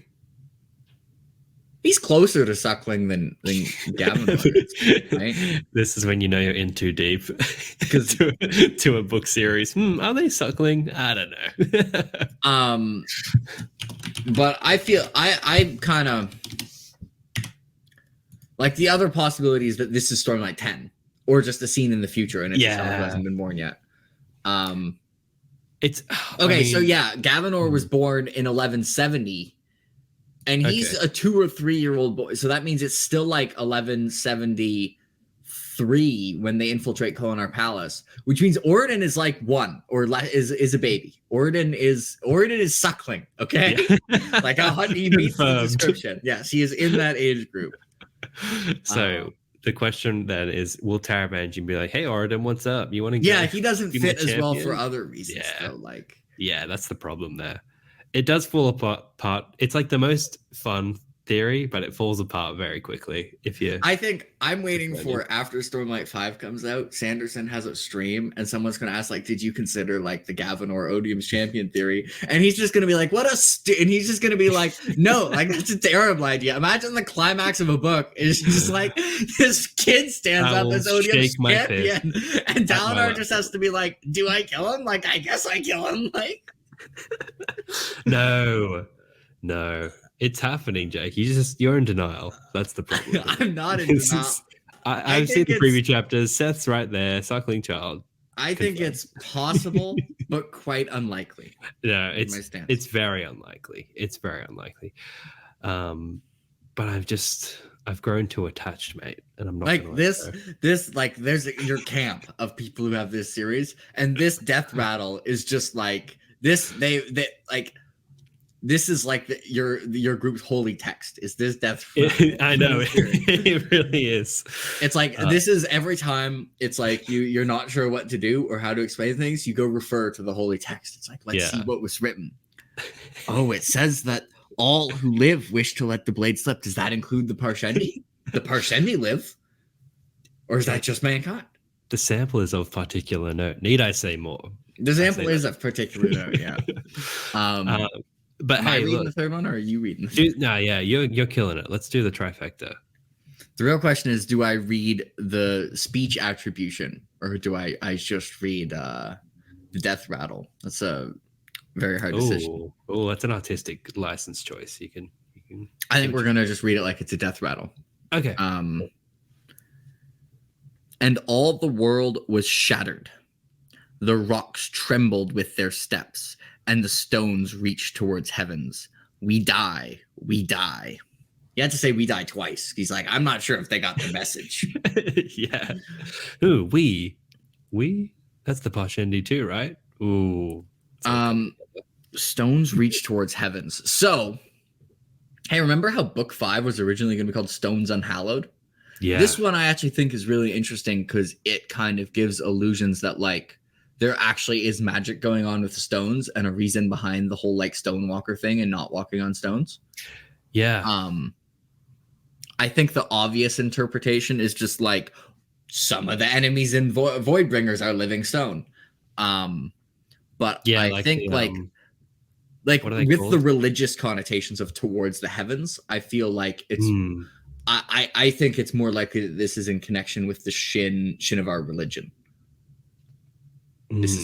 [SPEAKER 2] He's closer to Suckling than Gavinor is, right?
[SPEAKER 1] This is when you know you're in too deep
[SPEAKER 2] Because
[SPEAKER 1] to a book series. Are they Suckling? I don't know.
[SPEAKER 2] But I feel I kind of like the other possibility is that this is Stormlight 10 or just a scene in the future and it's a child who hasn't been born yet.
[SPEAKER 1] It's
[SPEAKER 2] okay. I mean, so yeah, Gavinor was born in 1170, and he's a 2 or 3 year old boy. So that means it's still like 1173 when they infiltrate Kholinar Palace, which means Oridon is like 1 or is a baby. Oridon is Suckling. Okay, yeah. Like he meets the description. Yes, he is in that age group.
[SPEAKER 1] So the question then is, will Taravangian be like, "Hey, Oridon, what's up? You want to?"
[SPEAKER 2] Yeah, he doesn't fit as well for other reasons.
[SPEAKER 1] Yeah,
[SPEAKER 2] though, like
[SPEAKER 1] that's the problem there. It does fall apart. It's like the most fun theory, but it falls apart very quickly.
[SPEAKER 2] I think I'm waiting for after Stormlight 5 comes out, Sanderson has a stream and someone's going to ask like, did you consider like the Gavinor Odium's champion theory? And he's just going to be like, and he's just going to be like, no, like that's a terrible idea. Imagine the climax of a book is just like this kid stands up as Odium's champion and Dalinar just has to be like, do I kill him? Like, I guess I kill him. Like,
[SPEAKER 1] no. It's happening, Jake. You're in denial. That's the problem.
[SPEAKER 2] I'm not in denial.
[SPEAKER 1] I've seen the preview chapters. Seth's right there, suckling child.
[SPEAKER 2] I think it's possible, but quite unlikely.
[SPEAKER 1] No, it's very unlikely. It's very unlikely. But I've grown too attached, mate, and I'm not
[SPEAKER 2] like this like there's your camp of people who have this series, and this death rattle is just like this. They like. This is like your group's holy text. Is this death?
[SPEAKER 1] I know it really is.
[SPEAKER 2] It's like this is every time. It's like you're not sure what to do or how to explain things. You go refer to the holy text. It's like let's see what was written. Oh, it says that all who live wish to let the blade slip. Does that include the Parshendi? The Parshendi live, or is that just mankind?
[SPEAKER 1] The sample is of particular note. Need I say more?
[SPEAKER 2] The sample is of particular note. Yeah.
[SPEAKER 1] But
[SPEAKER 2] am I reading the third one, or are you reading?
[SPEAKER 1] You're killing it. Let's do the trifecta.
[SPEAKER 2] The real question is, do I read the speech attribution, or do I just read the death rattle? That's a very hard decision.
[SPEAKER 1] Oh, that's an artistic license choice. You can.
[SPEAKER 2] I think we're gonna just read it like it's a death rattle.
[SPEAKER 1] Okay.
[SPEAKER 2] And all the world was shattered. The rocks trembled with their steps. And the stones reach towards heavens. We die. We die. You had to say we die twice. He's like, I'm not sure if they got the message.
[SPEAKER 1] Yeah. Ooh, we? That's the Parshendi too, right? Ooh.
[SPEAKER 2] Stones reach towards heavens. So, hey, remember how book 5 was originally going to be called Stones Unhallowed? Yeah. This one I actually think is really interesting because it kind of gives illusions that like there actually is magic going on with the stones and a reason behind the whole like Stonewalker thing and not walking on stones.
[SPEAKER 1] Yeah.
[SPEAKER 2] I think the obvious interpretation is just like some of the enemies in Voidbringers are living stone. But yeah, I think like with the religious connotations of towards the heavens, I feel like it's I think it's more likely that this is in connection with the Shin of our religion.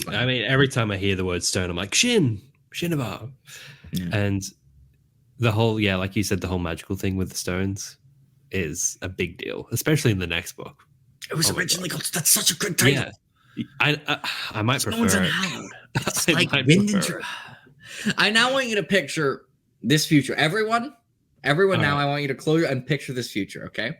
[SPEAKER 1] I mean, every time I hear the word stone, I'm like, Shinovar. Yeah. And the whole, like you said, the whole magical thing with the stones is a big deal, especially in the next book.
[SPEAKER 2] It was originally called, that's such a good title.
[SPEAKER 1] Yeah. I might prefer
[SPEAKER 2] Unhallowed. It's like wind and I now want you to picture this future. Everyone now, I want you to close and picture this future, okay?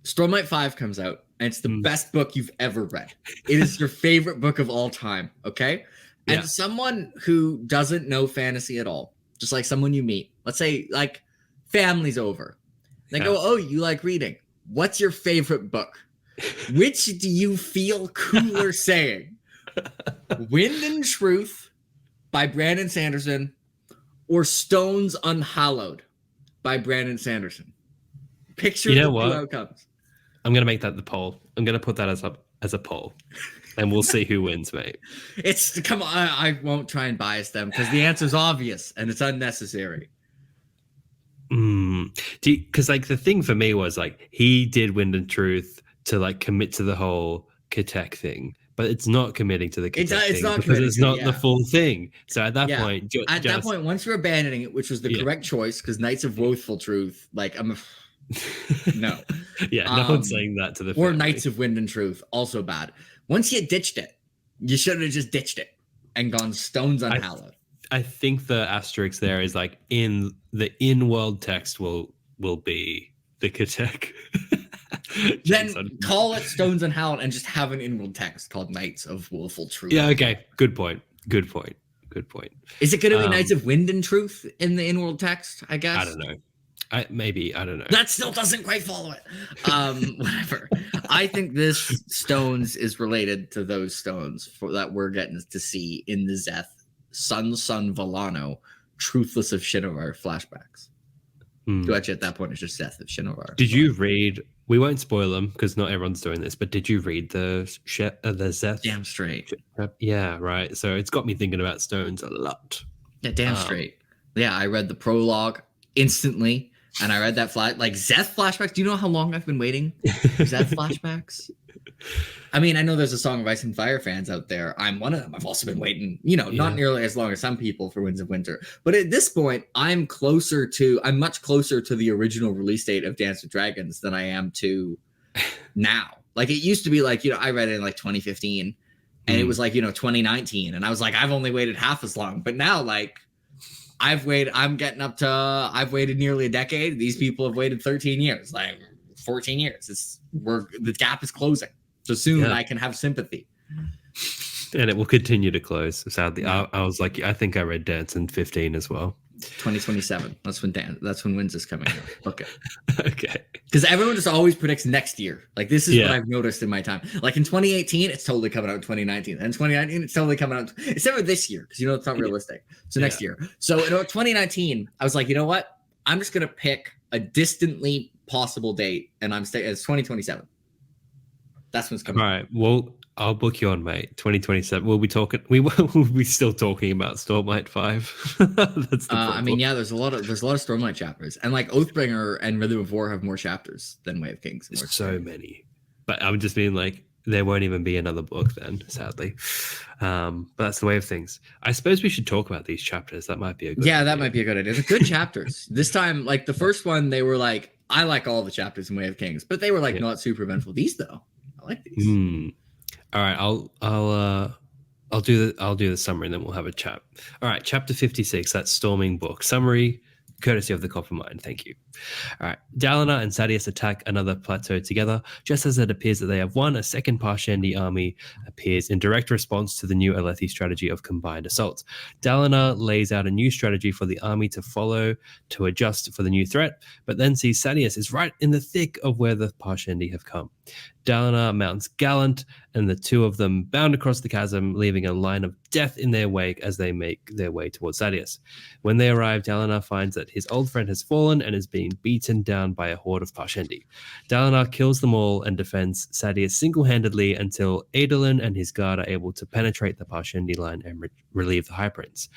[SPEAKER 2] Stormlight 5 comes out. And it's the best book you've ever read. It is your favorite book of all time, okay? And someone who doesn't know fantasy at all, just like someone you meet, let's say like family's over. They go, oh, you like reading. What's your favorite book? Which do you feel cooler saying? Wind and Truth by Brandon Sanderson or Stones Unhallowed by Brandon Sanderson? Picture the two outcomes.
[SPEAKER 1] I'm going to make that the poll. I'm going to put that as a poll. and we'll see who wins, mate.
[SPEAKER 2] Come on, I won't try and bias them because the answer's obvious and it's unnecessary.
[SPEAKER 1] Because like the thing for me was like he did Wind and Truth to like commit to the whole Katek thing, but it's not committing to the Katek thing because it's not the full thing. So at that point,
[SPEAKER 2] that point, once you're abandoning it, which was the correct choice, because Knights of Woeful Truth, like no,
[SPEAKER 1] no one's saying that to the
[SPEAKER 2] or
[SPEAKER 1] family.
[SPEAKER 2] Knights of Wind and Truth, also bad. Once you ditched it, you should have just ditched it and gone Stones Unhallowed.
[SPEAKER 1] I think the asterisk there is like in the in-world text will be the Katek.
[SPEAKER 2] Then call it Stones Unhallowed and just have an in-world text called Knights of Woeful Truth.
[SPEAKER 1] Yeah, okay. Good point.
[SPEAKER 2] Is it going to be Knights of Wind and Truth in the in-world text, I guess?
[SPEAKER 1] I don't know. I don't know.
[SPEAKER 2] That still doesn't quite follow it. Whatever. I think this Stones is related to those stones that we're getting to see in the Zeth Sun Villano Truthless of Shinovar flashbacks. Actually, at that point, it's just Zeth of Shinovar.
[SPEAKER 1] Did you read? We won't spoil them because not everyone's doing this. But did you read the Zeth?
[SPEAKER 2] Damn straight.
[SPEAKER 1] Yeah, right. So it's got me thinking about stones a lot.
[SPEAKER 2] Yeah, damn straight. Yeah, I read the prologue instantly, and I read that Zeth flashbacks. Do you know how long I've been waiting for Zeth flashbacks? I mean, I know there's a Song of Ice and Fire fans out there. I'm one of them. I've also been waiting, not nearly as long as some people for Winds of Winter. But at this point, I'm much closer to the original release date of Dance with Dragons than I am to now. Like, it used to be like, I read it in like 2015 and it was like, 2019. And I was like, I've only waited half as long. But now, like, I've waited nearly a decade. These people have waited 13 years, like 14 years. The gap is closing. So soon I can have sympathy.
[SPEAKER 1] And it will continue to close, sadly. I was like, I think I read Dance in 15 as well.
[SPEAKER 2] 2027. That's when Winds is coming out. Okay.
[SPEAKER 1] Okay.
[SPEAKER 2] Because everyone just always predicts next year. Like, this is what I've noticed in my time. Like, in 2018, it's totally coming out in 2019. And in 2019, it's totally coming out. Except for this year, because it's not realistic. So next year. So in 2019, I was like, you know what? I'm just going to pick a distantly possible date, and it's 2027. That's what's coming.
[SPEAKER 1] All right. Well, I'll book you on, mate. 2027. We'll be talking. We will be still talking about Stormlight 5. That's the
[SPEAKER 2] I mean, yeah. There's a lot of Stormlight chapters, and like Oathbringer and Rhythm of War have more chapters than Way of Kings.
[SPEAKER 1] There's so many, but I'm just being like, there won't even be another book then, sadly. But that's the way of things. I suppose we should talk about these chapters. That might be a good idea.
[SPEAKER 2] That might be a good idea. They're good chapters. This time, like the first one, they were like, I like all the chapters in Way of Kings, but they were like not super eventful. These though, I like these.
[SPEAKER 1] All right, I'll do the summary and then we'll have a chat. All right, chapter 56, that's Storming Book. Summary, courtesy of the Copper Mine. Thank you. All right, Dalinar and Sadeas attack another plateau together. Just as it appears that they have won, a second Parshendi army appears in direct response to the new Alethi strategy of combined assaults. Dalinar lays out a new strategy for the army to follow to adjust for the new threat, but then sees Sadeas is right in the thick of where the Parshendi have come. Dalinar mounts Gallant, and the two of them bound across the chasm, leaving a line of death in their wake as they make their way towards Sadeas. When they arrive, Dalinar finds that his old friend has fallen and is being beaten down by a horde of Parshendi. Dalinar kills them all and defends Sadeas single-handedly until Adolin and his guard are able to penetrate the Parshendi line and relieve the High Prince.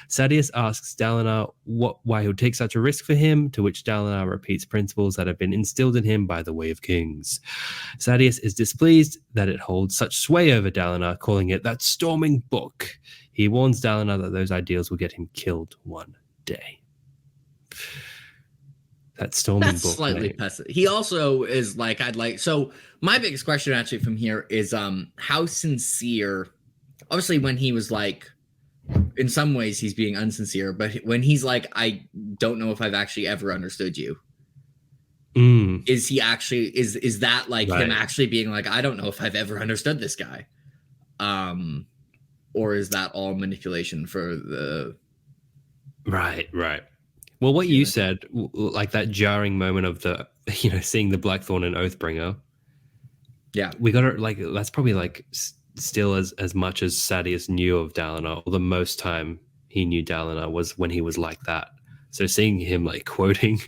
[SPEAKER 1] Sadeas asks Dalinar why he would take such a risk for him, to which Dalinar repeats principles that have been instilled in him by the Way of Kings. Sadeas is displeased that it holds such sway over Dalinar, calling it that storming book. He warns Dalinar that those ideals will get him killed one day. That storming book.
[SPEAKER 2] Slightly pessimistic. He also is like, so my biggest question actually from here is how sincere, obviously when he was like, in some ways he's being unsincere, but when he's like, I don't know if I've actually ever understood you. Is he actually is that like him actually being like, I don't know if I've ever understood this guy, or is that all manipulation for the
[SPEAKER 1] right? Well, what you said, like that jarring moment of the seeing the Blackthorn and Oathbringer, we got it. Like that's probably like still as much as Sadeas knew of Dalinar, or the most time he knew Dalinar was when he was like that. So seeing him like quoting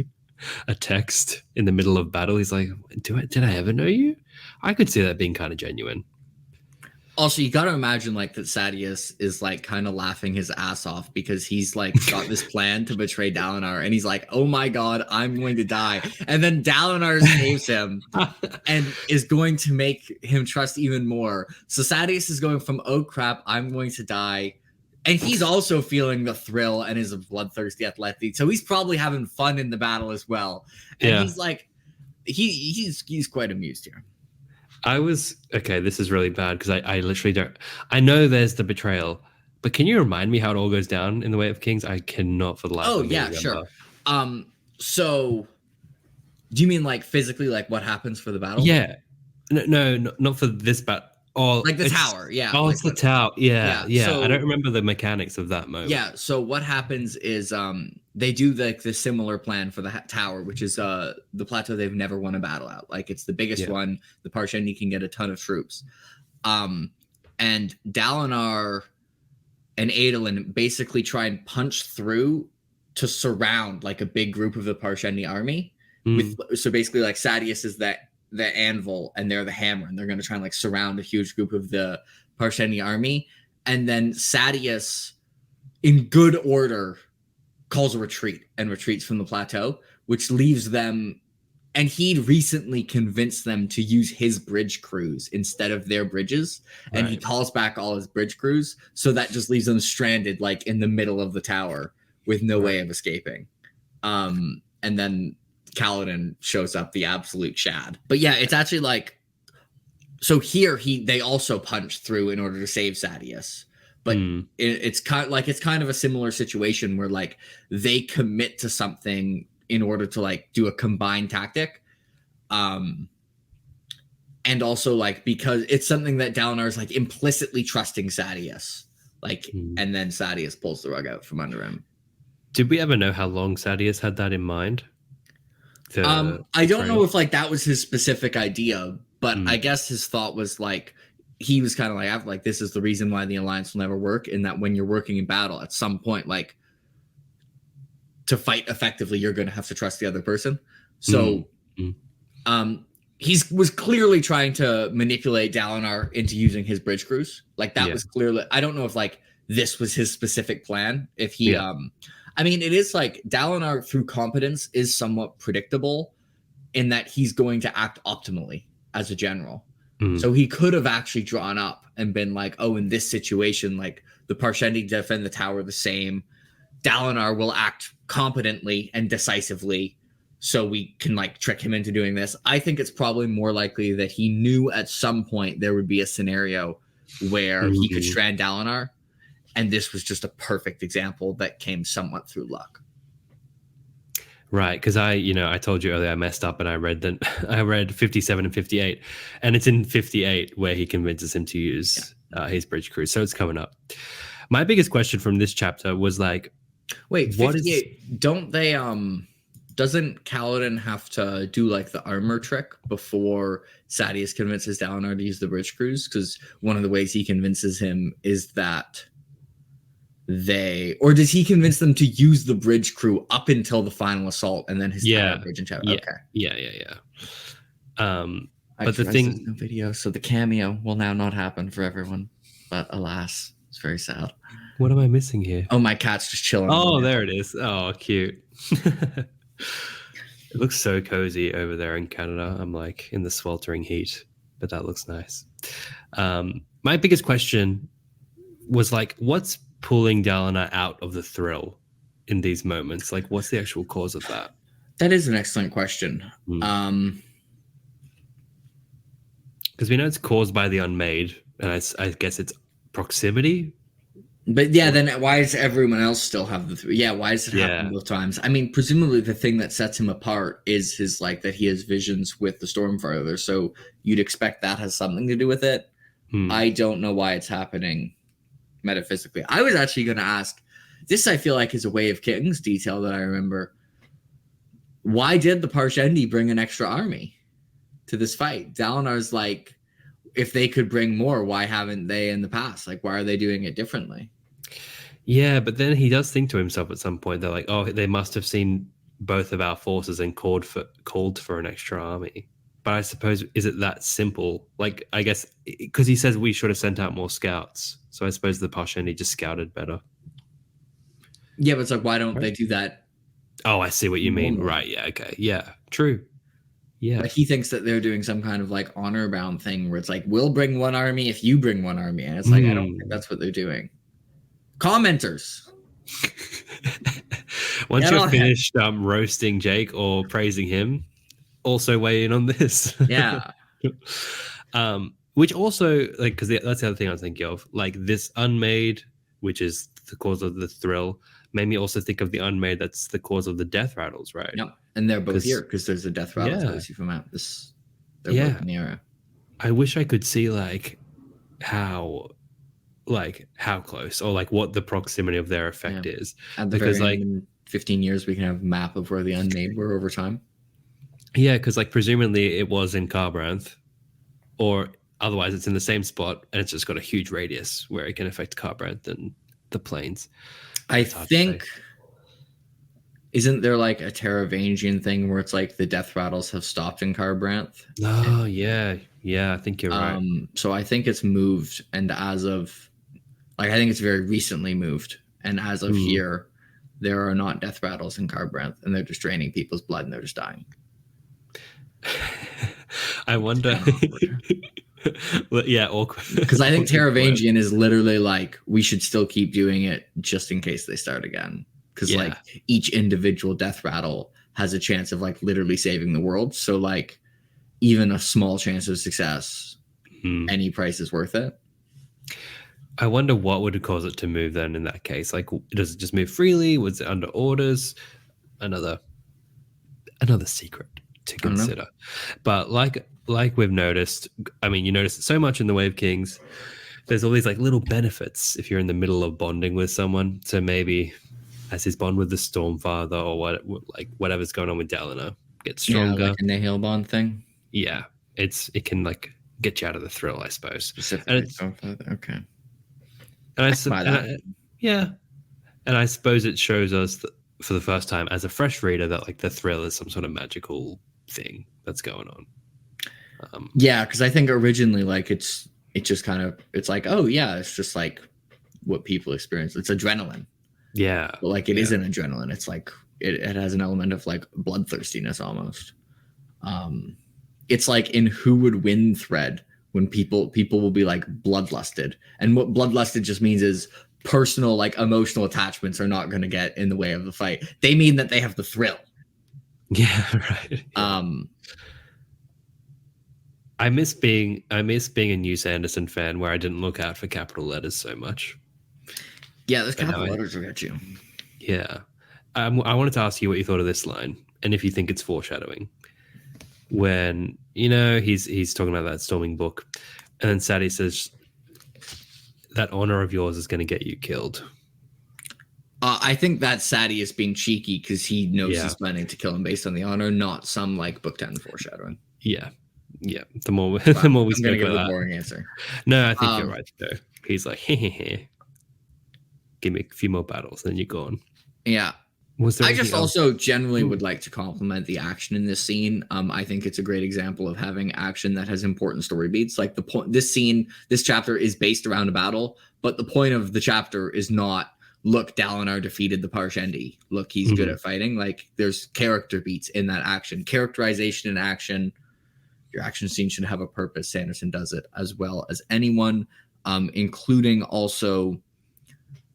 [SPEAKER 1] a text in the middle of battle, he's like, did I ever know you? I could see that being kind of genuine.
[SPEAKER 2] Also, you got to imagine like that Sadeas is like kind of laughing his ass off because he's like got this plan to betray Dalinar, and he's like, "Oh my god, I'm going to die," and then Dalinar saves him and is going to make him trust even more. So Sadeas is going from, "Oh crap, I'm going to die." And he's also feeling the thrill and is a bloodthirsty athlete. So he's probably having fun in the battle as well. And he's like, he's quite amused here.
[SPEAKER 1] This is really bad because I literally don't. I know there's the betrayal, but can you remind me how it all goes down in the Way of Kings? I cannot for the life of me remember.
[SPEAKER 2] Sure. So do you mean like physically, like what happens for the battle?
[SPEAKER 1] Yeah. No, not for this battle. Oh,
[SPEAKER 2] like the tower, yeah.
[SPEAKER 1] Oh,
[SPEAKER 2] like
[SPEAKER 1] it's the tower. Yeah.
[SPEAKER 2] So,
[SPEAKER 1] I don't remember the mechanics of that moment.
[SPEAKER 2] Yeah, so what happens is they do like the similar plan for the tower, which is the plateau they've never won a battle at. Like it's the biggest one. The Parshendi can get a ton of troops. And Dalinar and Adolin basically try and punch through to surround like a big group of the Parshendi army. So basically like Sadeas is the anvil and they're the hammer, and they're going to try and like surround a huge group of the Parshendi army. And then Sadeas, in good order, calls a retreat and retreats from the plateau, which leaves them. And he'd recently convinced them to use his bridge crews instead of their bridges. And he calls back all his bridge crews. So that just leaves them stranded like in the middle of the tower with no way of escaping. And then Kaladin shows up, the absolute Chad. But yeah, it's actually like, so here they also punch through in order to save Sadeas. But it's kind of a similar situation where like they commit to something in order to like do a combined tactic. And also like because it's something that Dalinar is like implicitly trusting Sadeas. Like and then Sadeas pulls the rug out from under him.
[SPEAKER 1] Did we ever know how long Sadeas had that in mind?
[SPEAKER 2] I don't know if like that was his specific idea, but I guess his thought was like he was kind of like, like this is the reason why the alliance will never work, in that when you're working in battle at some point, like to fight effectively, you're going to have to trust the other person. So he was clearly trying to manipulate Dalinar into using his bridge crews. Like that was clearly, I don't know if like this was his specific plan. If he, I mean, it is like Dalinar through competence is somewhat predictable in that he's going to act optimally as a general. So he could have actually drawn up and been like, oh, in this situation, like the Parshendi defend the tower the same. Dalinar will act competently and decisively, so we can like trick him into doing this. I think it's probably more likely that he knew at some point there would be a scenario where he could strand Dalinar. And this was just a perfect example that came somewhat through luck.
[SPEAKER 1] Right, because I told you earlier I messed up and I read 57 and 58, and it's in 58 where he convinces him to use his bridge crew. So it's coming up. My biggest question from this chapter was like,
[SPEAKER 2] wait, 58? Don't they? Doesn't Kaladin have to do like the armor trick before Sadeas convinces Dalinar to use the bridge crews? Because one of the ways he convinces him is that or does he convince them to use the bridge crew up until the final assault and then his bridge and tower? Okay.
[SPEAKER 1] Yeah. But the thing,
[SPEAKER 2] no video, so the cameo will now not happen for everyone. But alas, it's very sad.
[SPEAKER 1] What am I missing here?
[SPEAKER 2] Oh, my cat's just chilling.
[SPEAKER 1] Oh, there it is. Oh, cute. It looks so cozy over there in Canada. I'm like in the sweltering heat, but that looks nice. My biggest question was like, what's pulling Dalinar out of the thrill in these moments? Like, what's the actual cause of that?
[SPEAKER 2] That is an excellent question.
[SPEAKER 1] Because we know it's caused by the Unmade, and I guess it's proximity.
[SPEAKER 2] But yeah, then why does everyone else still have the why does it happen both times? I mean, presumably the thing that sets him apart is his like that he has visions with the Stormfather, so you'd expect that has something to do with it. I don't know why it's happening metaphysically. I was actually going to ask, this I feel like is a Way of Kings detail that I remember. Why did the Parshendi bring an extra army to this fight? Dalinar's like, if they could bring more, why haven't they in the past? Like, why are they doing it differently?
[SPEAKER 1] Yeah, but then he does think to himself at some point, they're like, oh, they must have seen both of our forces and called for an extra army. but I suppose, is it that simple? Like, I guess, because he says we should have sent out more scouts. So I suppose the Parshendi just scouted better.
[SPEAKER 2] Yeah, but it's like, why don't they do that?
[SPEAKER 1] Oh, I see what you mean.
[SPEAKER 2] Normally.
[SPEAKER 1] Right. Yeah. Okay. Yeah. True. Yeah.
[SPEAKER 2] Like, he thinks that they're doing some kind of like honor bound thing where it's like, we'll bring one army if you bring one army. And it's like, I don't think that's what they're doing. Commenters.
[SPEAKER 1] Once you're finished roasting Jake or praising him, also weigh in on this.
[SPEAKER 2] Yeah.
[SPEAKER 1] Which also, like, because that's the other thing I was thinking of, like this Unmade, which is the cause of the thrill, made me also think of the Unmade that's the cause of the death rattles, right?
[SPEAKER 2] Yep. And they're both here because there's a death rattle that you see from out this. They're both in the area.
[SPEAKER 1] I wish I could see like how close or like what the proximity of their effect is.
[SPEAKER 2] At the because very end, in 15 years we can have a map of where the Unmade were over time.
[SPEAKER 1] Yeah, because like presumably it was in Carbranth, or otherwise it's in the same spot and it's just got a huge radius where it can affect Carbranth and the plains.
[SPEAKER 2] I think, isn't there like a Teravangian thing where it's like the death rattles have stopped in Carbranth?
[SPEAKER 1] Oh, yeah. Yeah, I think you're right.
[SPEAKER 2] So I think it's moved, and as of, like, I think it's very recently moved, and as of here, there are not death rattles in Carbranth, and they're just draining people's blood and they're just dying.
[SPEAKER 1] I wonder. Yeah, awkward.
[SPEAKER 2] Because I think Teravangian is literally like, we should still keep doing it just in case they start again. Because like each individual death rattle has a chance of like literally saving the world. So like even a small chance of success, any price is worth it.
[SPEAKER 1] I wonder what would cause it to move then in that case. Like, does it just move freely? Was it under orders? Another secret to consider. But like we've noticed, I mean, you notice it so much in the Wave Kings, there's all these like little benefits if you're in the middle of bonding with someone. So maybe as his bond with the Stormfather or whatever's going on with Dalinar gets stronger.
[SPEAKER 2] Yeah, like a Nihil bond thing.
[SPEAKER 1] Yeah, it can like get you out of the thrill, I suppose.
[SPEAKER 2] Specifically Stormfather. Okay.
[SPEAKER 1] And and I suppose it shows us that for the first time as a fresh reader that like the thrill is some sort of magical thing that's going on.
[SPEAKER 2] Yeah, because I think originally like it's just kind of, it's like, oh yeah, it's just like what people experience. It's adrenaline.
[SPEAKER 1] Yeah,
[SPEAKER 2] but like it isn't adrenaline. It's like it has an element of like bloodthirstiness almost. It's like in Who Would Win thread when people will be like bloodlusted, and what bloodlusted just means is personal like emotional attachments are not going to get in the way of the fight. They mean that they have the thrill.
[SPEAKER 1] Yeah, right. Yeah. I miss being a new Sanderson fan where I didn't look out for capital letters so much. Yeah, those capital letters will get you. Yeah. I wanted to ask you what you thought of this line and if you think it's foreshadowing. When, he's talking about that storming book, and then Sadeas says, that honor of yours is going to get you killed. I think that Sadeas being cheeky because he knows he's planning to kill him based on the honor, not some like book 10 foreshadowing. Yeah. Yeah. The more we speak about that. The boring answer. No, I think you're right though. He's like, give me a few more battles, then you're gone. Yeah. I just also generally would like to compliment the action in this scene. I think it's a great example of having action that has important story beats. Like this chapter is based around a battle, but the point of the chapter is not, look, Dalinar defeated the Parshendi. Look, he's good at fighting. Like there's character beats in that action. Characterization in action. Your action scene should have a purpose. Sanderson does it as well as anyone, including also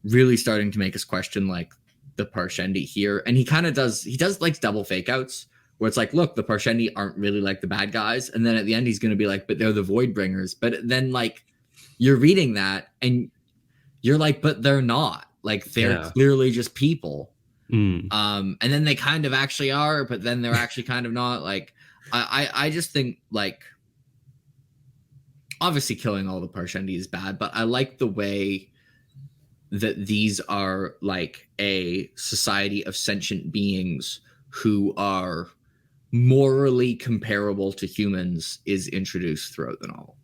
[SPEAKER 1] really starting to make us question like the Parshendi here. And he does like double fake outs where it's like, look, the Parshendi aren't really like the bad guys. And then at the end, he's going to be like, but they're the Void Bringers. But then like you're reading that and you're like, but they're not. Like they're clearly just people. And then they kind of actually are, but then they're actually kind of not. Like I just think like obviously killing all the Parshendi is bad, but I like the way that these are like a society of sentient beings who are morally comparable to humans is introduced throughout the novel.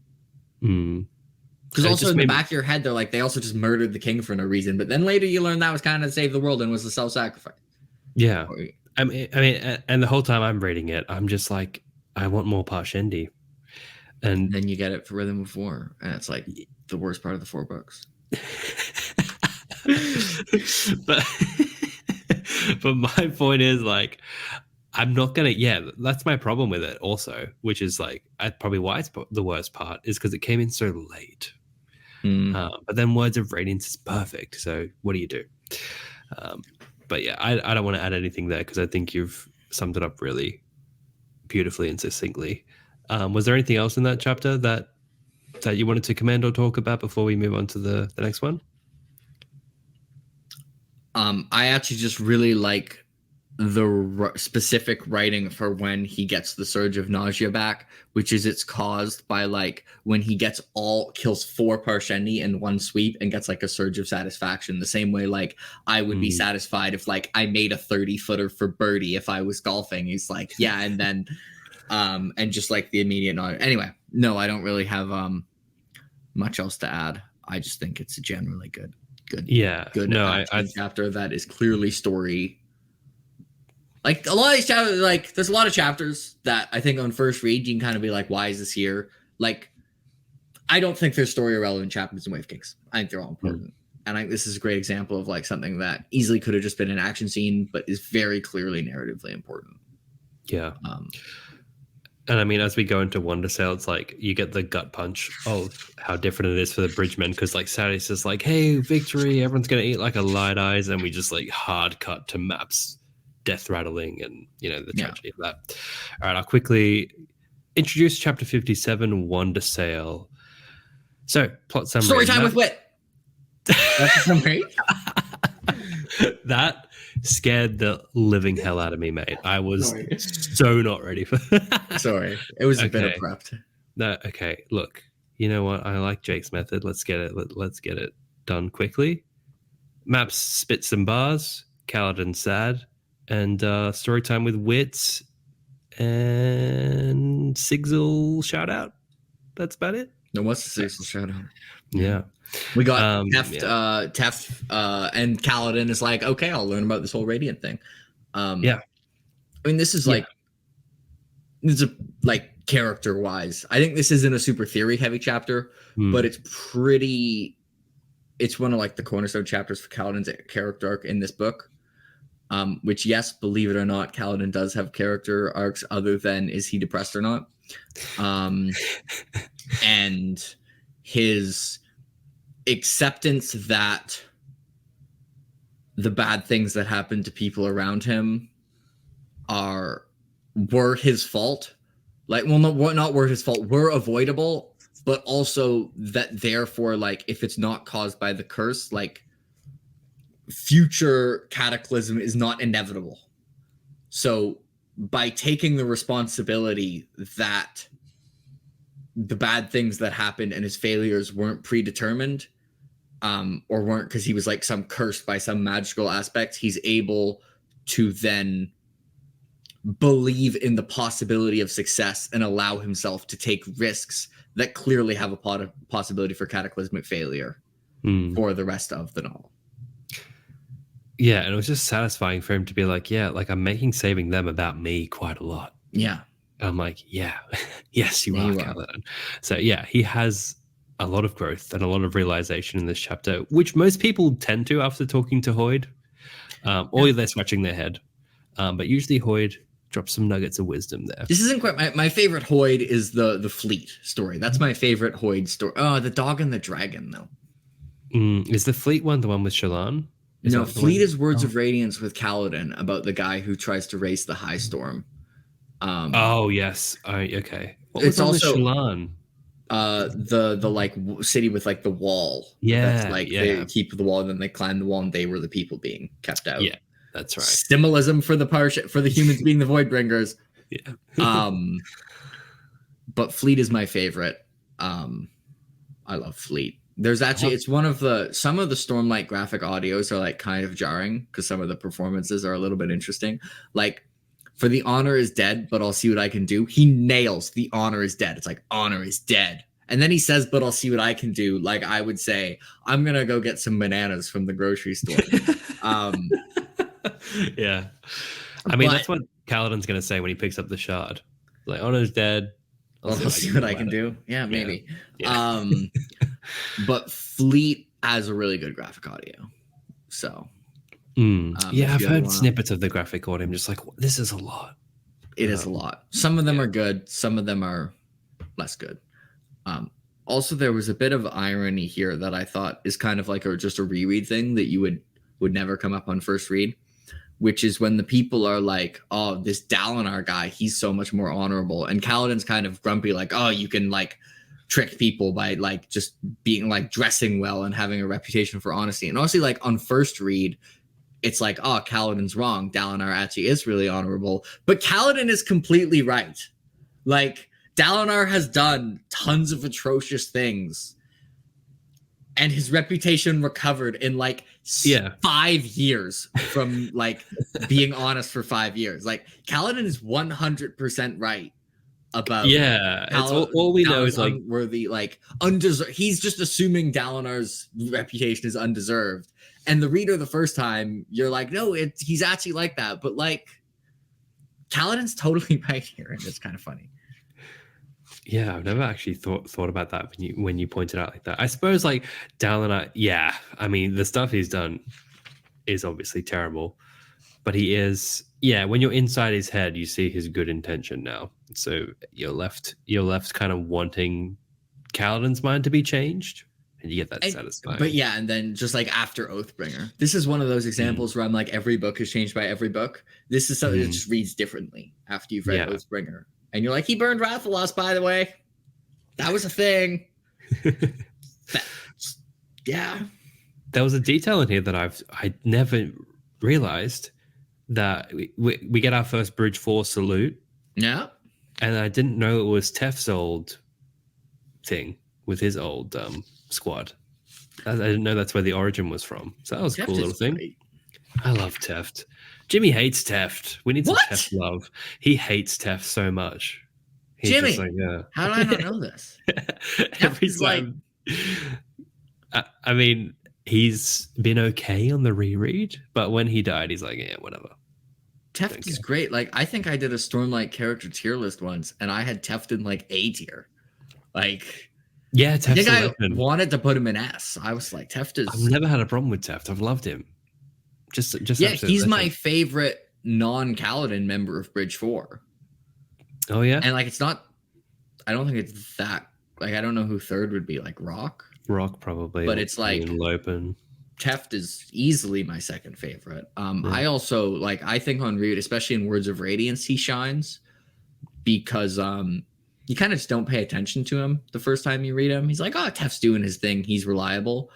[SPEAKER 1] Because also in the back of your head, they're like, they also just murdered the king for no reason. But then later you learn that was kind of to save the world and was a self-sacrifice. Yeah. I mean, and the whole time I'm reading it, I'm just like, I want more Parshendi.
[SPEAKER 2] And then you get it for Rhythm of War, and it's like the worst part of the 4 books.
[SPEAKER 1] but but my point is like I'm not gonna. Yeah, that's my problem with it. Also, which is like probably why it's the worst part is because it came in so late. But then Words of Radiance is perfect. So what do you do? But yeah, I don't want to add anything there because I think you've summed it up really beautifully and succinctly. Was there anything else in that chapter that you wanted to commend or talk about before we move on to the next one?
[SPEAKER 2] I actually just really like the specific writing for when he gets the surge of nausea back, which is it's caused by like when he kills 4 Parshendi in one sweep and gets like a surge of satisfaction, the same way like I would be satisfied if like I made a 30-footer for birdie if I was golfing. He's like, yeah, and then and just like the immediate nausea. Anyway, no, I don't really have much else to add. I just think it's a generally good chapter that is clearly story. Like a lot of these chapters, like there's a lot of chapters that I think on first read you can kind of be like, why is this here? Like, I don't think there's story irrelevant chapters in Wave Kings. I think they're all important, and I think this is a great example of like something that easily could have just been an action scene, but is very clearly narratively important.
[SPEAKER 1] Yeah. And I mean, as we go into Wandersail, it's like you get the gut punch of how different it is for the Bridgemen because like Sadeas is like, hey, victory, everyone's going to eat like a light eyes. And we just like hard cut to maps, death rattling and, the tragedy of that. All right, I'll quickly introduce chapter 57, Wandersail. So, plot summary.
[SPEAKER 2] Story time with Wit. That's a summary.
[SPEAKER 1] That scared the living hell out of me, mate. I was so not ready for that.
[SPEAKER 2] Sorry. It was a bit abrupt.
[SPEAKER 1] No, okay. Look, you know what? I like Jake's method. Let's get it. Let's get it done quickly. Maps spit some bars. Kaladin sad. And story time with Wits. And Sigzil shout out. That's about it.
[SPEAKER 2] No, what's the Sigzil shout out?
[SPEAKER 1] Yeah.
[SPEAKER 2] We got Teft, and Kaladin is like, okay, I'll learn about this whole Radiant thing. I mean, this is like, this is like character wise. I think this isn't a super theory heavy chapter, but it's one of like the cornerstone chapters for Kaladin's character arc in this book. Which, yes, believe it or not, Kaladin does have character arcs other than is he depressed or not. And his acceptance that the bad things that happen to people around him were his fault. Like, well, not were his fault, were avoidable, but also that therefore, like, if it's not caused by the curse, like, future cataclysm is not inevitable. So by taking the responsibility that the bad things that happened and his failures weren't predetermined, or weren't because he was like some cursed by some magical aspect, he's able to then believe in the possibility of success and allow himself to take risks that clearly have a possibility for cataclysmic failure for the rest of the novel.
[SPEAKER 1] Yeah, and it was just satisfying for him to be like, yeah, like I'm making saving them about me quite a lot.
[SPEAKER 2] Yeah.
[SPEAKER 1] And I'm like, yeah, yes, you are, Kaladin. So yeah, he has a lot of growth and a lot of realization in this chapter, which most people tend to after talking to Hoid, or they're scratching their head. But usually Hoid drops some nuggets of wisdom there.
[SPEAKER 2] This isn't quite my favorite Hoid is the fleet story. That's my favorite Hoid story. Oh, the dog and the dragon though.
[SPEAKER 1] Is the fleet one the one with Shallan?
[SPEAKER 2] No, Fleet is Words of Radiance with Kaladin about the guy who tries to race the High Storm.
[SPEAKER 1] Yes. Okay. What was also Shallan?
[SPEAKER 2] The like city with like the wall.
[SPEAKER 1] Yeah.
[SPEAKER 2] That's like they keep the wall and then they climb the wall and they were the people being kept out.
[SPEAKER 1] Yeah, that's right.
[SPEAKER 2] Symbolism for the for the humans being the Voidbringers.
[SPEAKER 1] Yeah.
[SPEAKER 2] But Fleet is my favorite. I love Fleet. There's actually, it's one of some of the Stormlight graphic audios are like kind of jarring because some of the performances are a little bit interesting. Like for the honor is dead, but I'll see what I can do. He nails the honor is dead. It's like honor is dead. And then he says, but I'll see what I can do. Like I would say, I'm going to go get some bananas from the grocery store.
[SPEAKER 1] Yeah. I mean, that's what Kaladin's going to say when he picks up the shard. Like, Honor's dead.
[SPEAKER 2] I'll see what I can do. Yeah, maybe.
[SPEAKER 1] Yeah.
[SPEAKER 2] But Fleet has a really good graphic audio. So,
[SPEAKER 1] yeah, I've heard snippets of the graphic audio. I'm just like, this is a lot.
[SPEAKER 2] It is a lot. Some of them are good. Some of them are less good. Also, there was a bit of irony here that I thought is kind of like just a reread thing that you would never come up on first read, which is when the people are like, oh, this Dalinar guy, he's so much more honorable. And Kaladin's kind of grumpy, like, oh, you can like trick people by like just being like dressing well and having a reputation for honesty. And honestly, like on first read, it's like, oh, Kaladin's wrong. Dalinar actually is really honorable. But Kaladin is completely right. Like, Dalinar has done tons of atrocious things. And his reputation recovered in like 5 years from like being honest for 5 years. Like, Kaladin is 100% right about
[SPEAKER 1] it's all we know is like
[SPEAKER 2] unworthy, like undeserved. He's just assuming Dalinar's reputation is undeserved. And the reader the first time, you're like, no, he's actually like that. But like, Kaladin's totally right here, and it's kind of funny.
[SPEAKER 1] Yeah, I've never actually thought about that when you pointed out like that. I suppose like Dalinar, yeah, I mean the stuff he's done is obviously terrible, but he is, yeah, when you're inside his head, you see his good intention now. So you're left kind of wanting Kaladin's mind to be changed. And you get that satisfying.
[SPEAKER 2] But yeah, and then just like after Oathbringer, this is one of those examples where I'm like, every book is changed by every book. This is something that just reads differently after you've read Oathbringer. And you're like, he burned Rathalos, by the way. That was a thing.
[SPEAKER 1] There was a detail in here that I never realized, that we get our first Bridge 4 salute.
[SPEAKER 2] Yeah.
[SPEAKER 1] And I didn't know it was Teft's old thing with his old squad. I didn't know that's where the origin was from. So that was a cool little thing. Great. I love Teft. Jimmy hates Teft. We need some Teft love. He hates Teft so much. He's
[SPEAKER 2] Jimmy, like, how did I not know this?
[SPEAKER 1] Every time. I mean, he's been okay on the reread, but when he died, he's like, yeah, whatever.
[SPEAKER 2] Teft is great. Like, I think I did a Stormlight character tier list once, and I had Teft in like A tier. Like,
[SPEAKER 1] yeah, Teft's
[SPEAKER 2] I think I wanted to put him in S. I was like, Teft is.
[SPEAKER 1] I've never had a problem with Teft. I've loved him. Just
[SPEAKER 2] he's my favorite non-Kaladin member of Bridge 4.
[SPEAKER 1] Oh yeah,
[SPEAKER 2] and like it's not. I don't think it's that. Like, I don't know who third would be. Like Rock
[SPEAKER 1] probably,
[SPEAKER 2] but it's like
[SPEAKER 1] Lopen.
[SPEAKER 2] Teft is easily my second favorite. I also like. I think on read, especially in Words of Radiance, he shines because you kind of just don't pay attention to him the first time you read him. He's like, oh, Teft's doing his thing. He's reliable.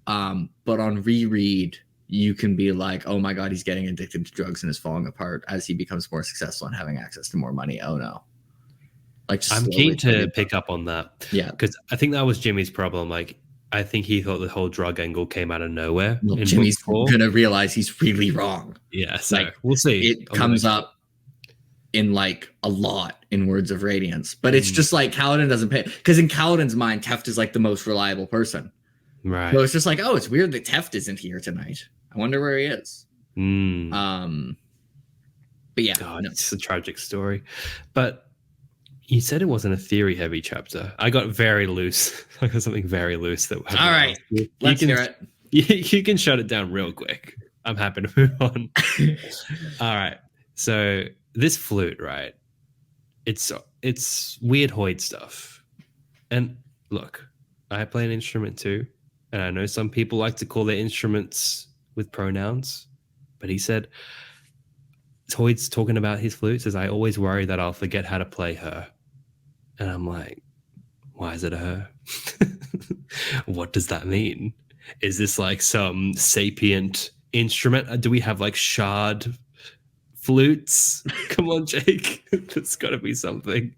[SPEAKER 2] But on reread, you can be like, oh my God, he's getting addicted to drugs and is falling apart as he becomes more successful and having access to more money. Oh no. Like,
[SPEAKER 1] I'm keen to pick up on that.
[SPEAKER 2] Yeah.
[SPEAKER 1] Because I think that was Jimmy's problem. Like, I think he thought the whole drug angle came out of nowhere.
[SPEAKER 2] Well, Jimmy's going to realize he's really wrong.
[SPEAKER 1] Yeah. So like, we'll see.
[SPEAKER 2] It comes up in like a lot in Words of Radiance, but it's just like Kaladin doesn't pay. Because in Kaladin's mind, Teft is like the most reliable person.
[SPEAKER 1] Right.
[SPEAKER 2] So it's just like, oh, it's weird that Teft isn't here tonight. I wonder where he is. But yeah,
[SPEAKER 1] God, it's a tragic story. But you said it wasn't a theory heavy chapter. I got very loose. I got something very loose that.
[SPEAKER 2] All right, let's hear it.
[SPEAKER 1] You can shut it down real quick. I'm happy to move on. All right. So this flute, right? It's weird Hoid stuff. And look, I play an instrument too. And I know some people like to call their instruments with pronouns. But he said, Hoid's talking about his flute, says, I always worry that I'll forget how to play her. And I'm like, why is it a her? What does that mean? Is this like some sapient instrument? Do we have like shard flutes? Come on, Jake. There's got to be something.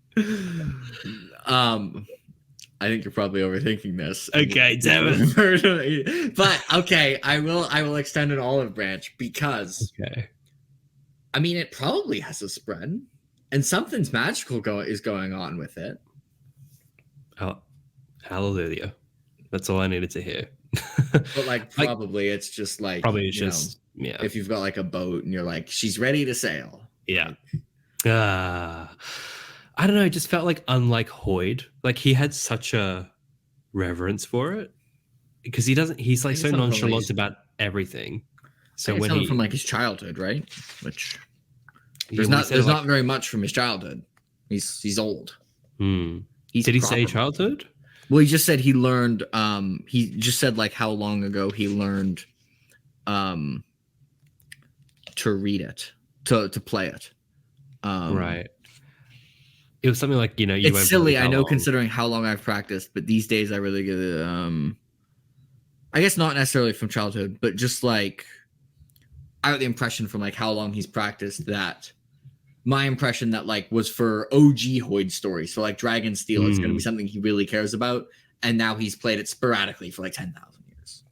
[SPEAKER 2] I think you're probably overthinking this.
[SPEAKER 1] Okay, damn it.
[SPEAKER 2] But okay, I will extend an olive branch because I mean, it probably has a spread, and something's magical is going on with it.
[SPEAKER 1] Oh, hallelujah! That's all I needed to hear.
[SPEAKER 2] But like, probably it's just like if you've got like a boat and you're like, she's ready to sail.
[SPEAKER 1] Yeah. I don't know, it just felt like unlike Hoid. Like he had such a reverence for it because he's
[SPEAKER 2] I
[SPEAKER 1] like
[SPEAKER 2] think it's
[SPEAKER 1] so
[SPEAKER 2] something from like
[SPEAKER 1] nonchalant about everything.
[SPEAKER 2] I
[SPEAKER 1] So
[SPEAKER 2] think it's
[SPEAKER 1] when
[SPEAKER 2] something from
[SPEAKER 1] he,
[SPEAKER 2] like his childhood, right? Which
[SPEAKER 1] yeah, well, he said
[SPEAKER 2] there's
[SPEAKER 1] like,
[SPEAKER 2] not very much from his childhood. He's old. He's
[SPEAKER 1] did he say
[SPEAKER 2] proper.
[SPEAKER 1] childhood?
[SPEAKER 2] Well, he just said he learned. He just said like how long ago he learned, um, to read it, to play it.
[SPEAKER 1] Right. It was something like, you
[SPEAKER 2] It's
[SPEAKER 1] won't believe
[SPEAKER 2] silly, I
[SPEAKER 1] how
[SPEAKER 2] know,
[SPEAKER 1] long.
[SPEAKER 2] considering how long I've practiced, but these days I really get it. I guess not necessarily from childhood, but just like I got the impression from like how long he's practiced that my impression that like was for OG Hoid stories. So like Dragon Steel, it's going to be something he really cares about, and now he's played it sporadically for like 10,000 years.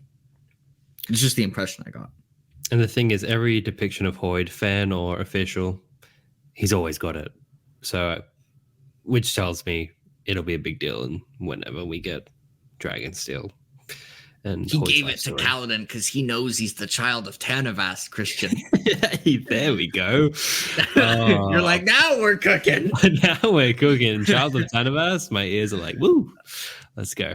[SPEAKER 2] It's just the impression I got.
[SPEAKER 1] And the thing is, every depiction of Hoid, fan or official, he's always got it. So, which tells me it'll be a big deal and whenever we get Dragonsteel and
[SPEAKER 2] He
[SPEAKER 1] Hoid's
[SPEAKER 2] gave
[SPEAKER 1] life
[SPEAKER 2] it to
[SPEAKER 1] story.
[SPEAKER 2] Kaladin because he knows he's the child of Tanavast, Christian.
[SPEAKER 1] There we go.
[SPEAKER 2] You're like, now we're cooking.
[SPEAKER 1] Now we're cooking. Child of Tanavas, my ears are like, woo, let's go.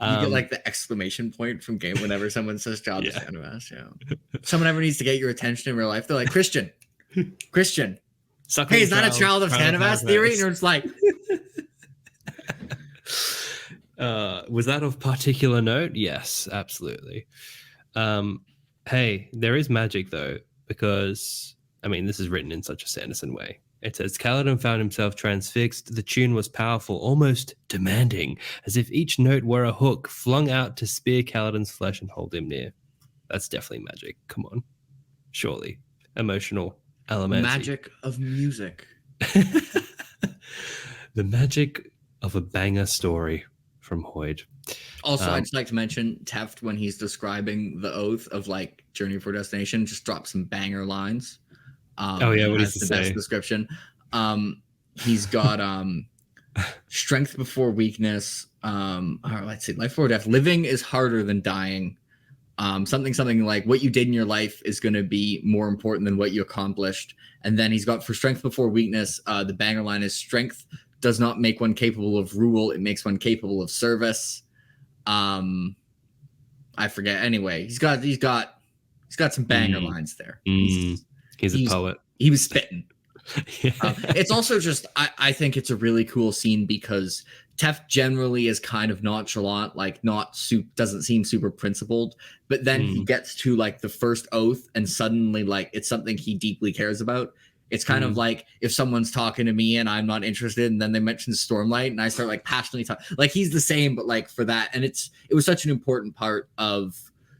[SPEAKER 2] You get like the exclamation point from game whenever someone says child of
[SPEAKER 1] Yeah.
[SPEAKER 2] Tanavast. Yeah. Someone ever needs to get your attention in real life. They're like, Christian. Hey, is that a child of Tanavast theory? And it's like,
[SPEAKER 1] was that of particular note? Yes, absolutely. Hey, there is magic though, because I mean, this is written in such a Sanderson way. It says Kaladin found himself transfixed. The tune was powerful, almost demanding, as if each note were a hook flung out to spear Kaladin's flesh and hold him near. That's definitely magic. Come on, surely emotional element.
[SPEAKER 2] magic of music.
[SPEAKER 1] The magic of a banger story from Hoid.
[SPEAKER 2] Also, I'd just like to mention Teft when he's describing the oath of like Journey for Destination, just drop some banger lines.
[SPEAKER 1] Oh yeah, what is
[SPEAKER 2] the best description? He's got strength before weakness. Let's see, life before death. Living is harder than dying. Something like what you did in your life is going to be more important than what you accomplished. And then he's got for strength before weakness. The banger line is strength does not make one capable of rule; it makes one capable of service. I forget. Anyway, he's got some banger lines there.
[SPEAKER 1] He's a poet.
[SPEAKER 2] He was spitting. It's also just I think it's a really cool scene because Teft generally is kind of nonchalant, like doesn't seem super principled, but then he gets to like the first oath and suddenly like it's something he deeply cares about. It's kind of like if someone's talking to me and I'm not interested, and then they mention Stormlight and I start like passionately talking. Like he's the same, but like for that, and it was such an important part of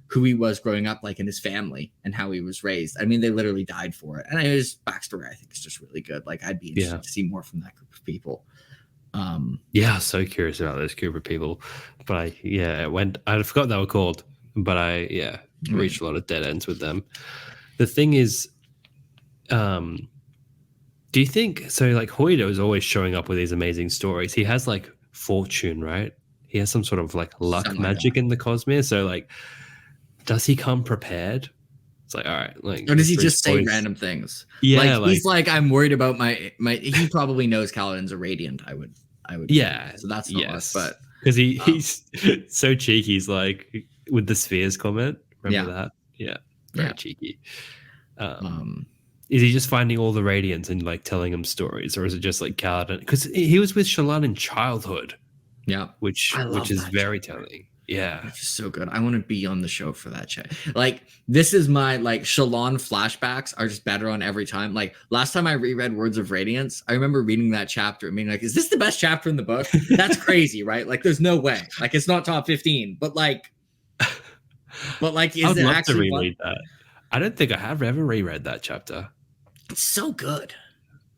[SPEAKER 2] who he was growing up, like in his family and how he was raised. I mean, they literally died for it, and his backstory I think is just really good. Like I'd be interested to see more from that group of people.
[SPEAKER 1] Yeah, so curious about those group of people, but I forgot they were called, but I reached a lot of dead ends with them. The thing is, do you think so? Like Hoido is always showing up with these amazing stories. He has like fortune, right? He has some sort of like luck magic in the cosmere. So like, does he come prepared? It's like, all right, like,
[SPEAKER 2] or does he just say random things?
[SPEAKER 1] Yeah,
[SPEAKER 2] like he's like, I'm worried about my. He probably knows Kaladin's a radiant. I would.
[SPEAKER 1] Yeah,
[SPEAKER 2] so that's not us, but
[SPEAKER 1] because he's so cheeky. He's like with the spheres comment. Remember that? Yeah, very cheeky. Is he just finding all the radiants and like telling them stories, or is it just like Kaladin? Because he was with Shallan in childhood.
[SPEAKER 2] Yeah,
[SPEAKER 1] which is very telling. Yeah,
[SPEAKER 2] which is so good. I want to be on the show for that shit. Like this is my like Shallan flashbacks are just better on every time. Like last time I reread Words of Radiance, I remember reading that chapter and being like, "Is this the best chapter in the book?" That's crazy, right? Like, there's no way. Like, it's not top 15, but like, is it actually
[SPEAKER 1] to reread that? I don't think I have ever reread that chapter.
[SPEAKER 2] It's so good.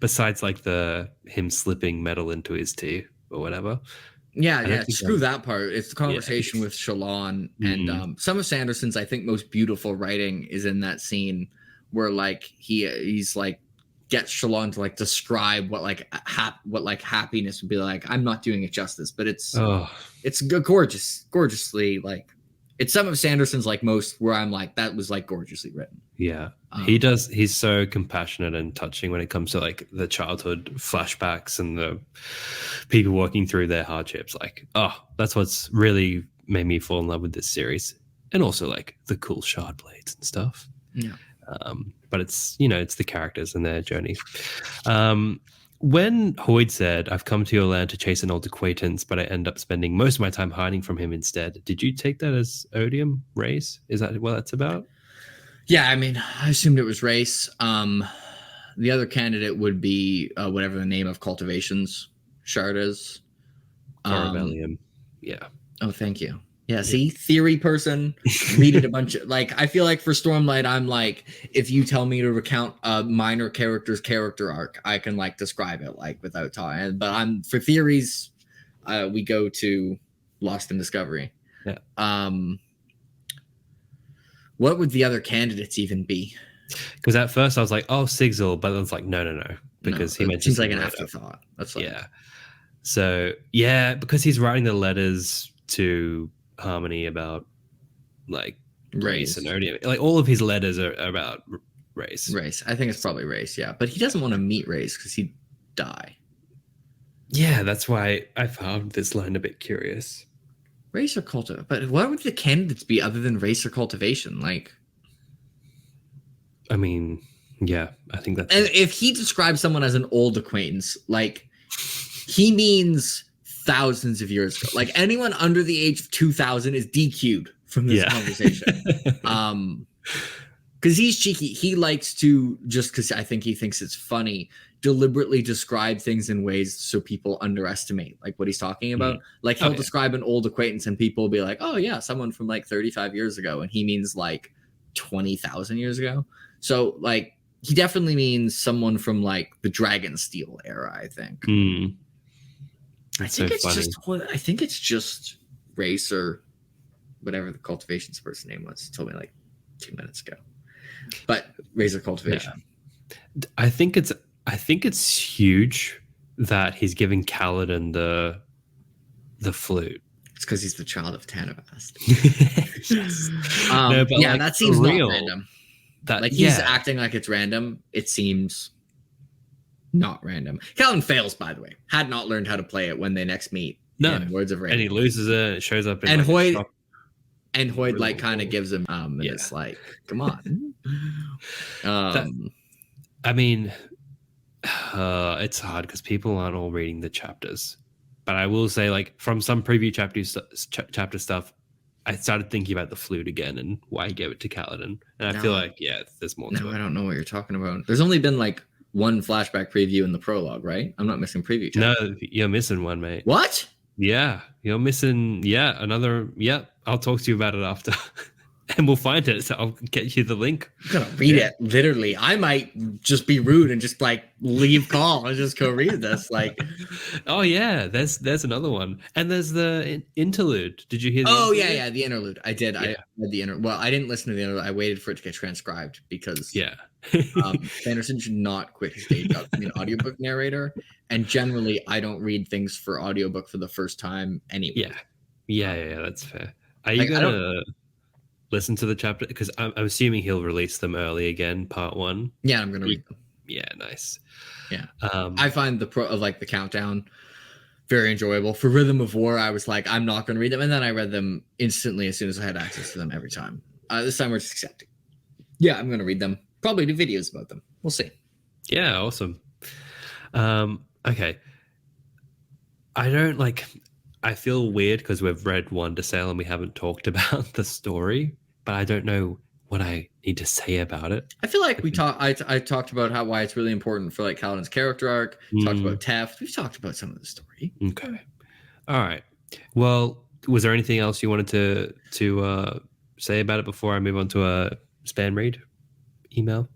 [SPEAKER 1] Besides, like him slipping metal into his tea or whatever.
[SPEAKER 2] Yeah. Screw that part. It's the conversation with Shallan and some of Sanderson's, I think, most beautiful writing is in that scene where like he's like gets Shallan to like describe what like happiness would be like. I'm not doing it justice, but it's gorgeously like It's some of Sanderson's like most where I'm like, that was like gorgeously written.
[SPEAKER 1] Yeah. He's so compassionate and touching when it comes to like the childhood flashbacks and the people walking through their hardships. Like, oh, that's what's really made me fall in love with this series. And also like the cool shard blades and stuff.
[SPEAKER 2] Yeah.
[SPEAKER 1] But it's, it's the characters and their journeys. When Hoid said, "I've come to your land to chase an old acquaintance, but I end up spending most of my time hiding from him instead," did you take that as odium, race? Is that what that's about?
[SPEAKER 2] Yeah, I mean, I assumed it was race. The other candidate would be whatever the name of Cultivation's shard is.
[SPEAKER 1] Rebellion. Yeah.
[SPEAKER 2] Oh, thank you. Yeah, see, theory person, read it a bunch of, like, I feel like for Stormlight, I'm like, if you tell me to recount a minor character's character arc, I can, like, describe it, like, without talking. But for theories, we go to Lost in Discovery.
[SPEAKER 1] Yeah.
[SPEAKER 2] What would the other candidates even be?
[SPEAKER 1] Because at first I was like, oh, Sigzil, but I was like, no. Because he mentions
[SPEAKER 2] seems like an afterthought. That's like,
[SPEAKER 1] yeah. So, yeah, because he's writing the letters to Harmony about like race and odium. Like all of his letters are about race.
[SPEAKER 2] I think it's probably race, yeah. But he doesn't want to meet race because he'd die.
[SPEAKER 1] Yeah, that's why I found this line a bit curious.
[SPEAKER 2] Race or cultivation? But what would the candidates be other than race or cultivation? Like,
[SPEAKER 1] I mean, yeah, I think that's.
[SPEAKER 2] And if he describes someone as an old acquaintance, like he means thousands of years ago. Like anyone under the age of 2000 is DQ'd from this conversation. Because he's cheeky. He likes to, just because I think he thinks it's funny, deliberately describe things in ways so people underestimate like what he's talking about. Like he'll describe an old acquaintance and people will be like, oh yeah, someone from like 35 years ago. And he means like 20,000 years ago. So like he definitely means someone from like the Dragonsteel era, I think. I think it's just race or whatever the cultivation's person name was. He told me like 2 minutes ago. But Razor Cultivation.
[SPEAKER 1] Yeah. I think it's huge that he's giving Kaladin the flute.
[SPEAKER 2] It's because he's the child of Tanavast.
[SPEAKER 1] Yes.
[SPEAKER 2] That seems not random. He's acting like it's random. It seems not random. Kaladin fails, by the way. Had not learned how to play it when they next meet.
[SPEAKER 1] No.
[SPEAKER 2] Words of Rain.
[SPEAKER 1] And he loses it. It shows up in
[SPEAKER 2] and Hoid really like kind of gives him and it's like, come on.
[SPEAKER 1] I mean, it's hard because people aren't all reading the chapters. But I will say, like, from some preview chapter stuff, I started thinking about the flute again and why he gave it to Kaladin. And I feel like, there's more to it.
[SPEAKER 2] I don't know what you're talking about. There's only been like one flashback preview in the prologue, right? I'm not missing preview chapter.
[SPEAKER 1] No, you're missing one, mate.
[SPEAKER 2] What?
[SPEAKER 1] Yeah, you're missing, another, I'll talk to you about it after. And we'll find it, so I'll get you the link.
[SPEAKER 2] I'm gonna read it, literally. I might just be rude and just like leave call and just go read this. Like,
[SPEAKER 1] oh yeah, there's another one, and there's the interlude. Did you hear?
[SPEAKER 2] The interlude. I did. Yeah. I read the interlude. Well, I didn't listen to the interlude. I waited for it to get transcribed because Sanderson should not quit his day job to be an audiobook narrator. And generally, I don't read things for audiobook for the first time anyway.
[SPEAKER 1] Yeah, that's fair. Are you gonna listen to the chapter? Because I'm assuming he'll release them early again, part 1.
[SPEAKER 2] Yeah, I'm gonna read them.
[SPEAKER 1] Yeah, nice.
[SPEAKER 2] Yeah, I find the the countdown very enjoyable. For Rhythm of War, I was like, I'm not gonna read them, and then I read them instantly as soon as I had access to them every time. This time we're just accepting. Yeah, I'm gonna read them. Probably do videos about them. We'll see.
[SPEAKER 1] Yeah, awesome. Okay. I feel weird because we've read Wandersail and we haven't talked about the story, but I don't know what I need to say about it.
[SPEAKER 2] I feel like I talked about why it's really important for like Kaladin's character arc. Talked about Teft. We've talked about some of the story.
[SPEAKER 1] Okay. All right. Well, was there anything else you wanted to say about it before I move on to a Spanreed email?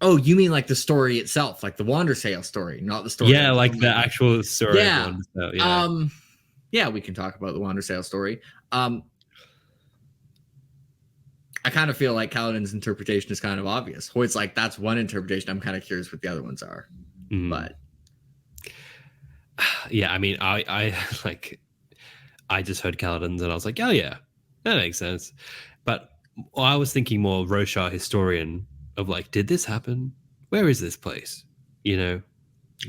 [SPEAKER 2] Oh, you mean like the story itself, like the Wandersail story, not the story.
[SPEAKER 1] Yeah, like the actual story.
[SPEAKER 2] Yeah. Yeah, we can talk about the Wandersail story. I kind of feel like Kaladin's interpretation is kind of obvious. Hoid's like, that's one interpretation. I'm kind of curious what the other ones are. But
[SPEAKER 1] yeah, I mean, I I just heard Kaladin's and I was like, oh yeah, that makes sense. But I was thinking more Roshar historian of like, did this happen? Where is this place? You know,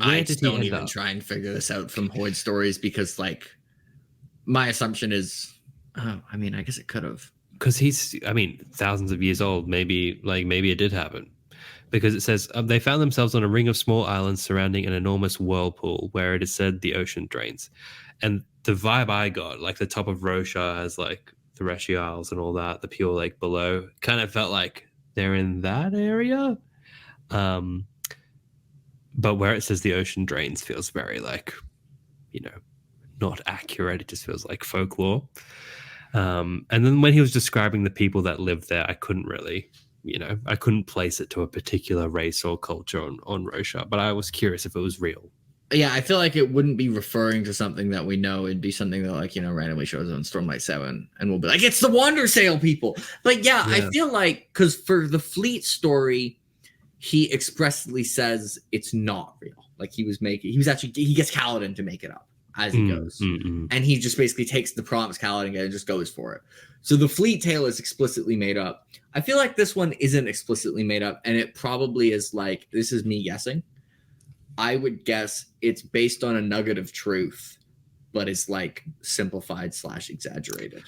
[SPEAKER 2] I
[SPEAKER 1] where did
[SPEAKER 2] just
[SPEAKER 1] he
[SPEAKER 2] don't
[SPEAKER 1] end
[SPEAKER 2] even
[SPEAKER 1] up?
[SPEAKER 2] try and figure this out from Hoid stories because, like, my assumption is, oh, I mean, I guess it could have.
[SPEAKER 1] Because he's, I mean, thousands of years old. Maybe it did happen. Because it says they found themselves on a ring of small islands surrounding an enormous whirlpool where it is said the ocean drains. And the vibe I got, like the top of Roshar has like the Reshi Isles and all that, the pure lake below, kind of felt like they're in that area. But where it says the ocean drains feels very like, you know, not accurate. It just feels like folklore. And then when he was describing the people that lived there, I couldn't really, I couldn't place it to a particular race or culture on Roshar, but I was curious if it was real.
[SPEAKER 2] Yeah, I feel like it wouldn't be referring to something that we know. It'd be something that, like, randomly shows on Stormlight 7, and we'll be like, it's the Wandersail people. But yeah, I feel like, because for the fleet story, he expressly says it's not real. Like, he gets Kaladin to make it up as he goes. And he just basically takes the prompts Kaladin and just goes for it. So the fleet tale is explicitly made up. I feel like this one isn't explicitly made up, and it probably is like, this is me guessing. I would guess it's based on a nugget of truth, but it's like simplified / exaggerated.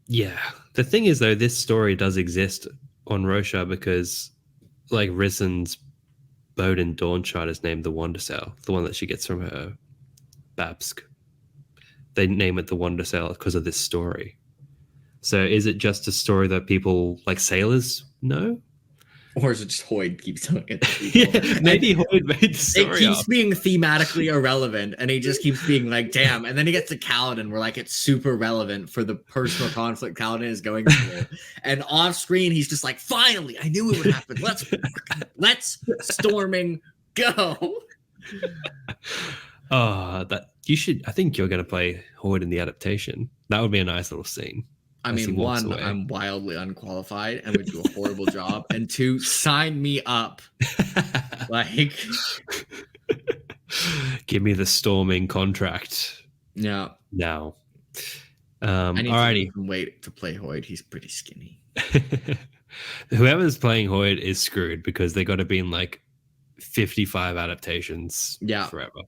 [SPEAKER 1] Yeah. The thing is, though, this story does exist on Roshar because, like, Risen's boat in Dawnshard is named the Wandersail, the one that she gets from her Babsk. They name it the Wandersail because of this story. So is it just a story that people, like sailors, know?
[SPEAKER 2] Or is it just Hoid keeps telling it to people?
[SPEAKER 1] Yeah, maybe Hoid made the story
[SPEAKER 2] It keeps being thematically irrelevant, and he just keeps being like, damn. And then he gets to Kaladin, where like it's super relevant for the personal conflict Kaladin is going through. And off screen, he's just like, finally, I knew it would happen. Let's storming go.
[SPEAKER 1] That you should. I think you're going to play Hoid in the adaptation. That would be a nice little scene.
[SPEAKER 2] I mean, one, I'm wildly unqualified and would do a horrible job. And two, sign me up. Like,
[SPEAKER 1] give me the storming contract.
[SPEAKER 2] Yeah.
[SPEAKER 1] Now.
[SPEAKER 2] I need
[SPEAKER 1] alrighty.
[SPEAKER 2] to wait to play Hoid. He's pretty skinny.
[SPEAKER 1] Whoever's playing Hoid is screwed because they got to be in like 55 adaptations forever.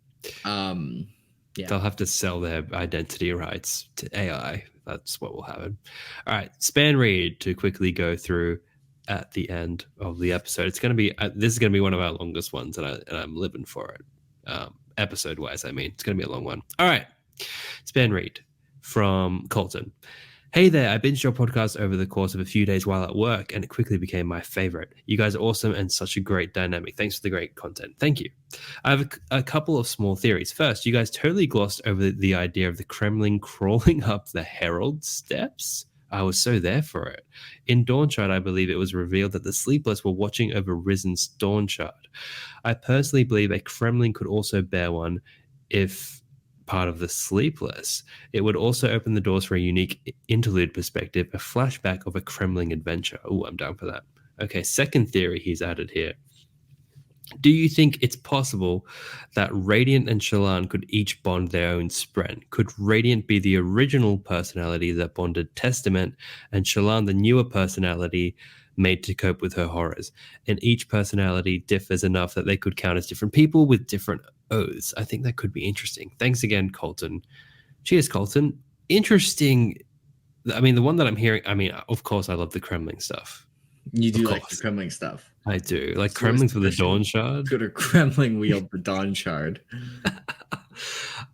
[SPEAKER 2] Yeah.
[SPEAKER 1] They'll have to sell their identity rights to AI. That's what will happen. All right, Spanreed to quickly go through at the end of the episode. It's going to be this is going to be one of our longest ones, and I'm living for it. Episode wise, I mean, it's going to be a long one. All right, Spanreed from Colton. Hey there, I binged your podcast over the course of a few days while at work, and it quickly became my favorite. You guys are awesome and such a great dynamic. Thanks for the great content. Thank you. I have a couple of small theories. First, you guys totally glossed over the idea of the Cremling crawling up the Herald steps. I was so there for it. In Dawnshard, I believe it was revealed that the Sleepless were watching over Risen's Dawnshard. I personally believe a Cremling could also bear one if part of the Sleepless. It would also open the doors for a unique interlude perspective, a flashback of a Cremling adventure. Oh, I'm down for that. Okay, second theory he's added here. Do you think it's possible that Radiant and Shallan could each bond their own Spren? Could Radiant be the original personality that bonded Testament, and Shallan the newer personality made to cope with her horrors? And each personality differs enough that they could count as different people with different oaths. I think that could be interesting. Thanks again, Colton. Cheers, Colton. Interesting. I mean, the one that I'm hearing, I mean, of course, I love the Cremling stuff.
[SPEAKER 2] You do like the Cremling stuff.
[SPEAKER 1] I do. Like Cremling for the Dawnshard.
[SPEAKER 2] Could a Cremling wield the Dawnshard?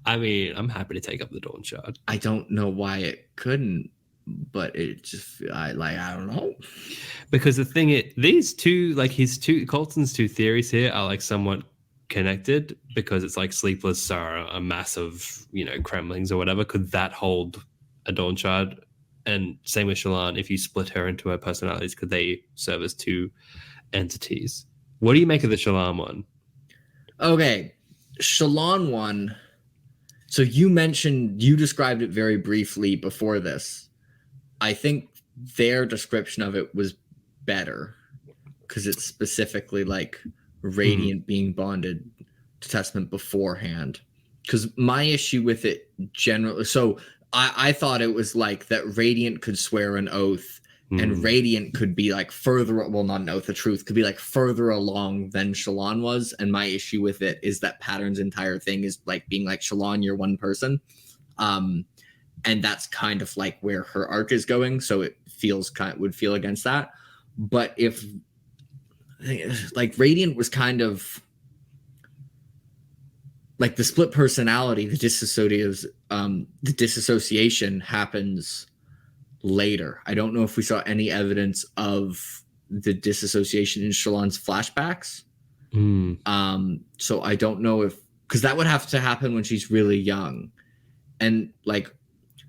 [SPEAKER 1] I mean, I'm happy to take up the Dawnshard.
[SPEAKER 2] I don't know why it couldn't, but it just, I don't know.
[SPEAKER 1] Because the thing is, these two, like Colton's two theories here are like somewhat connected because it's like Sleepless are a massive, Cremlings or whatever. Could that hold a Dawnshard? And same with Shallan, if you split her into her personalities, could they serve as two entities? What do you make of the Shallan one?
[SPEAKER 2] Okay, Shallan one. So you described it very briefly before this. I think their description of it was better because it's specifically like Radiant being bonded to Testament beforehand. because my issue with it generally, so I thought it was like that Radiant could swear an oath, and Radiant could be like further, well, not an oath, the truth could be like further along than Shallan was. And my issue with it is that Pattern's entire thing is like being like, Shallan, you're one person. And that's kind of like where her arc is going. So it would feel against that. But if like Radiant was kind of like the split personality, the disassociation happens later. I don't know if we saw any evidence of the disassociation in Shallan's flashbacks. So I don't know if, because that would have to happen when she's really young. And like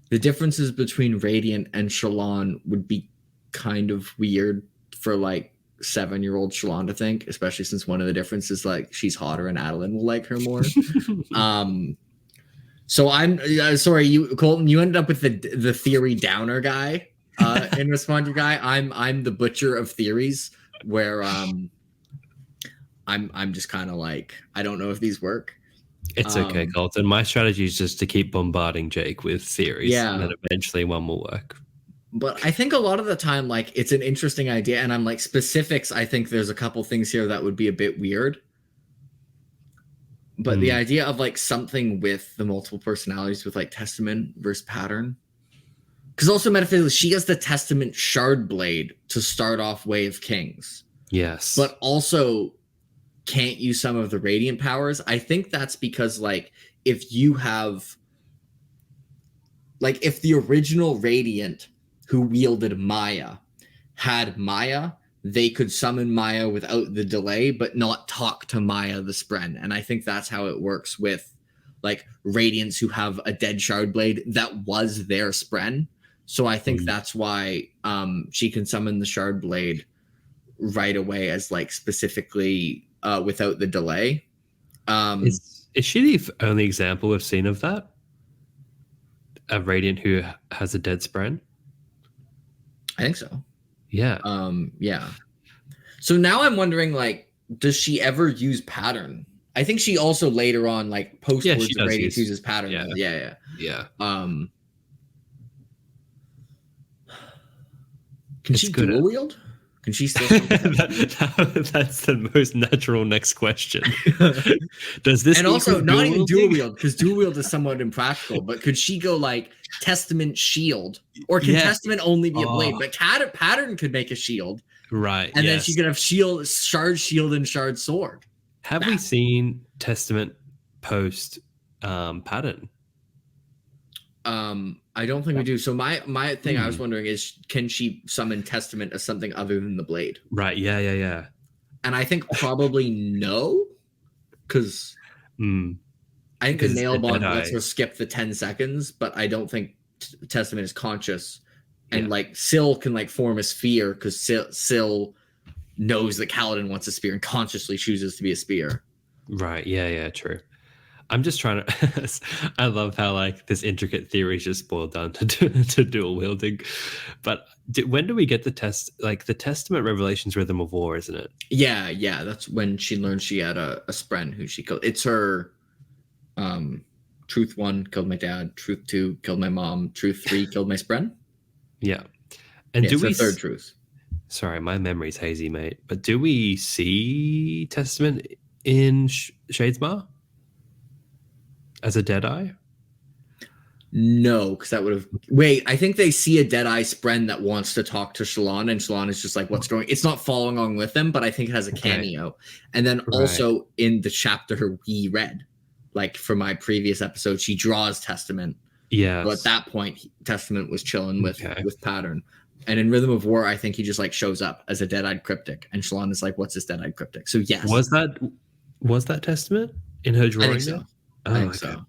[SPEAKER 2] the differences between Radiant and Shallan would be kind of weird for like 7-year-old Shallan to think, especially since one of the differences like she's hotter and Adeline will like her more. So I'm sorry, Colton, you ended up with the theory downer guy in response to guy. I'm the butcher of theories, where I'm just kind of like, I don't know if these work.
[SPEAKER 1] It's okay, Colton. My strategy is just to keep bombarding Jake with theories, and then eventually one will work.
[SPEAKER 2] But I think a lot of the time, like, it's an interesting idea, and I'm like, specifics, I think there's a couple things here that would be a bit weird. But the idea of like something with the multiple personalities with like Testament versus Pattern, because also metaphysically, she has the Testament shard blade to start off Way of Kings.
[SPEAKER 1] Yes,
[SPEAKER 2] but also can't use some of the Radiant powers. I think that's because like if you have like if the original Radiant who wielded Maya had Maya, they could summon Maya without the delay, but not talk to Maya the Spren. And I think that's how it works with like Radiants who have a dead shard blade that was their Spren. So I think that's why she can summon the shard blade right away as like specifically without the delay.
[SPEAKER 1] Is she the only example we've seen of that? A Radiant who has a dead Spren?
[SPEAKER 2] I think so.
[SPEAKER 1] Yeah.
[SPEAKER 2] Yeah. So now I'm wondering, like, does she ever use Pattern? I think she also later on, like, post Words of Radiance uses Pattern. Yeah. Can she dual wield? Can she still?
[SPEAKER 1] That's the most natural next question. Does this
[SPEAKER 2] and also not even dual wield, because dual wield is somewhat impractical. But could she go like Testament shield, or can Testament only be a blade? But Pattern could make a shield,
[SPEAKER 1] right?
[SPEAKER 2] And then she could have shield, and shard sword.
[SPEAKER 1] Have we seen Testament post Pattern?
[SPEAKER 2] I don't think we do. So my thing I was wondering is, can she summon Testament as something other than the blade?
[SPEAKER 1] Right. Yeah.
[SPEAKER 2] And I think probably no, because I think the nail bond lets her skip the 10 seconds, but I don't think Testament is conscious. And like Syl can like form a sphere because Syl knows that Kaladin wants a spear and consciously chooses to be a spear.
[SPEAKER 1] Right. Yeah. True. I'm just trying to. I love how like this intricate theory is just boiled down to dual wielding. But when do we get the Testament Revelations Rhythm of War? Isn't it?
[SPEAKER 2] Yeah. That's when she learned she had a Spren who she killed. It's her. Truth 1 killed my dad. Truth 2 killed my mom. Truth 3 killed my Spren.
[SPEAKER 1] Yeah. And do we
[SPEAKER 2] third truth?
[SPEAKER 1] Sorry, my memory's hazy, mate. But do we see Testament in Shadesmar as a Deadeye?
[SPEAKER 2] No, because that would have. Wait, I think they see a Deadeye Spren that wants to talk to Shallan, and Shallan is just like, "What's going?" It's not following along with them, but I think it has a cameo. And then also in the chapter we read, like for my previous episode, she draws Testament.
[SPEAKER 1] Yeah.
[SPEAKER 2] But at that point, Testament was chilling with Pattern. And in Rhythm of War, I think he just like shows up as a dead-eyed cryptic, and Shallan is like, "What's this dead-eyed cryptic?" So yes,
[SPEAKER 1] was that Testament in her drawing?
[SPEAKER 2] I think so. I think so.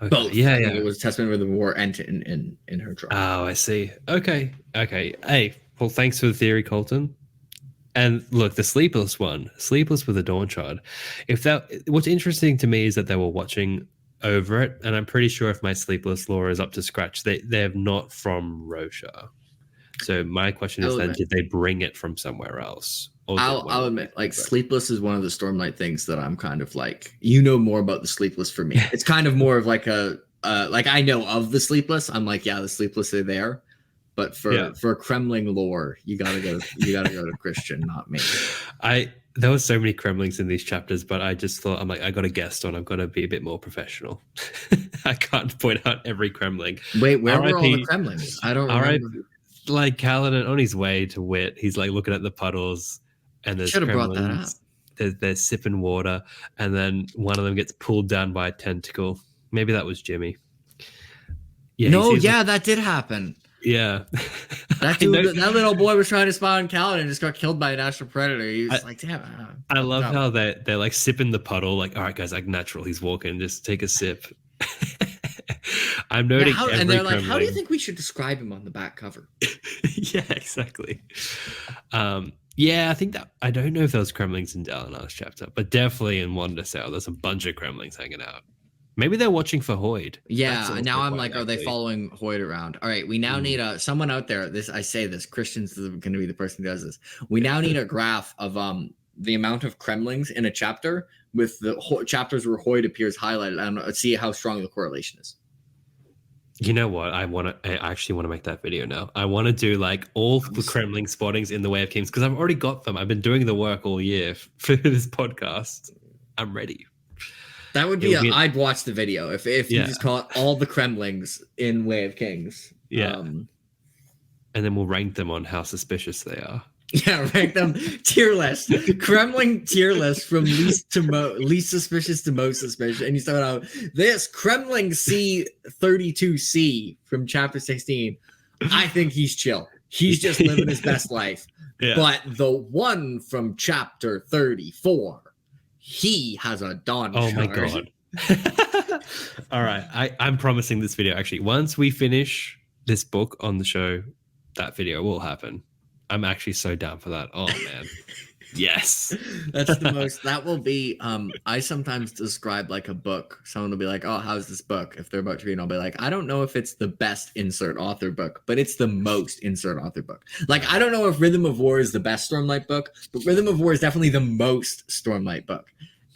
[SPEAKER 1] Okay.
[SPEAKER 2] Both.
[SPEAKER 1] Yeah.
[SPEAKER 2] It was Testament, Rhythm of War, and in her drawing.
[SPEAKER 1] Oh, I see. Okay. Hey, well, thanks for the theory, Colton. And look, the Sleepless with a Dawn Shard. What's interesting to me is that they were watching over it, and I'm pretty sure if my Sleepless lore is up to scratch, they're not from Roshar. So my question is then, did they bring it from somewhere else?
[SPEAKER 2] I'll admit, like, Sleepless is one of the Stormlight things that I'm kind of like, you know more about the Sleepless for me. It's kind of more of like a, like, I know of the Sleepless. I'm like, yeah, the Sleepless are there. But for Cremling lore, you gotta go to Christian, not me.
[SPEAKER 1] There were so many Cremlings in these chapters, but I just thought, I'm like, I got a guest on. I've got to be a bit more professional. I can't point out every Cremling.
[SPEAKER 2] Wait, where were all the Cremlings? I don't remember.
[SPEAKER 1] Like Kaladin on his way to Wit, he's like looking at the puddles, and there's
[SPEAKER 2] Should have brought that up.
[SPEAKER 1] They're sipping water, and then one of them gets pulled down by a tentacle. Maybe that was Jimmy.
[SPEAKER 2] Yeah, that did happen.
[SPEAKER 1] Yeah.
[SPEAKER 2] That little boy was trying to spawn Kaladin and just got killed by a natural predator. He was like, damn.
[SPEAKER 1] I love how they're like sipping the puddle, like, all right, guys, like natural. He's walking, just take a sip. I'm noting
[SPEAKER 2] and they're like, how do you think we should describe him on the back cover?
[SPEAKER 1] Yeah, exactly. I think that I don't know if there was Cremlings in Dalinar's chapter, but definitely in Wandersail, there's a bunch of Cremlings hanging out. Maybe they're watching for Hoid.
[SPEAKER 2] Yeah, now I'm like, are they following Hoid around? All right, we now need someone out there. Christian's going to be the person who does this. We now need a graph of the amount of Cremlings in a chapter with the chapters where Hoid appears highlighted, and see how strong the correlation is.
[SPEAKER 1] You know what? I actually want to make that video now. I want to do like all the Cremling spottings in the Way of Kings because I've already got them. I've been doing the work all year for this podcast. I'm ready.
[SPEAKER 2] That would be I'd watch the video if you just call it all the Cremlings in Way of Kings.
[SPEAKER 1] Yeah. And then we'll rank them on how suspicious they are.
[SPEAKER 2] Yeah, rank them tier list. Cremling tier list from least suspicious to most suspicious. And you start out this Cremling C32C from chapter 16. I think he's chill. He's just living his best life. Yeah. But the one from chapter 34, he has a dawn shard.
[SPEAKER 1] My god. All right. I'm promising this video actually. Once we finish this book on the show, that video will happen. I'm actually so down for that. Oh man. Yes.
[SPEAKER 2] That's the most. That will be I sometimes describe like a book. Someone will be like, oh, how's this book? If they're about to read, I'll be like, I don't know if it's the best insert author book, but it's the most insert author book. Like, I don't know if Rhythm of War is the best Stormlight book, but Rhythm of War is definitely the most Stormlight book.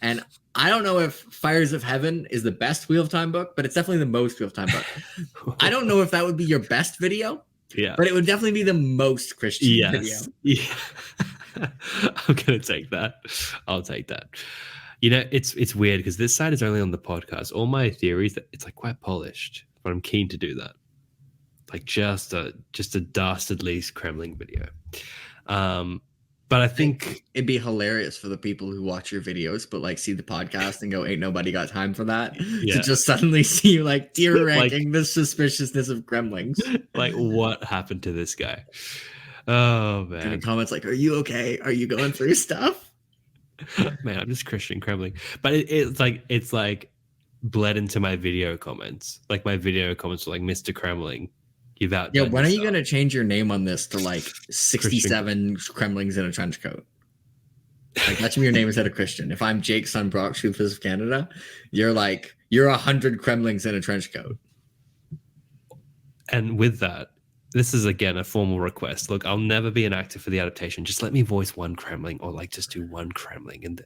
[SPEAKER 2] And I don't know if Fires of Heaven is the best Wheel of Time book, but it's definitely the most Wheel of Time book. I don't know if that would be your best video.
[SPEAKER 1] Yeah.
[SPEAKER 2] But it would definitely be the most Christian video.
[SPEAKER 1] Yeah. I'm gonna take that. I'll take that. You know, it's weird because this side is only on the podcast. All my theories, it's like quite polished, but I'm keen to do that. Like just a dastardly Cremling video. But I think
[SPEAKER 2] it'd be hilarious for the people who watch your videos, but like see the podcast and go, ain't nobody got time for that. Yeah. To just suddenly see you like tier ranking the suspiciousness of Cremlings.
[SPEAKER 1] Like, what happened to this guy? Oh man.
[SPEAKER 2] And comments like, are you okay? Are you going through stuff?
[SPEAKER 1] Man, I'm just Christian Cremling. But it's like bled into my video comments. Like my video comments were like, Mr. Cremling.
[SPEAKER 2] When are you going to change your name on this to like 67 Cremlings in a trench coat? Like, that's your name instead of Christian. If I'm Jake Son Brock, Sleepless of Canada, you're 100 Cremlings in a trench coat.
[SPEAKER 1] And with that, this is again a formal request. Look, I'll never be an actor for the adaptation. Just let me voice one Cremling, or like just do one Cremling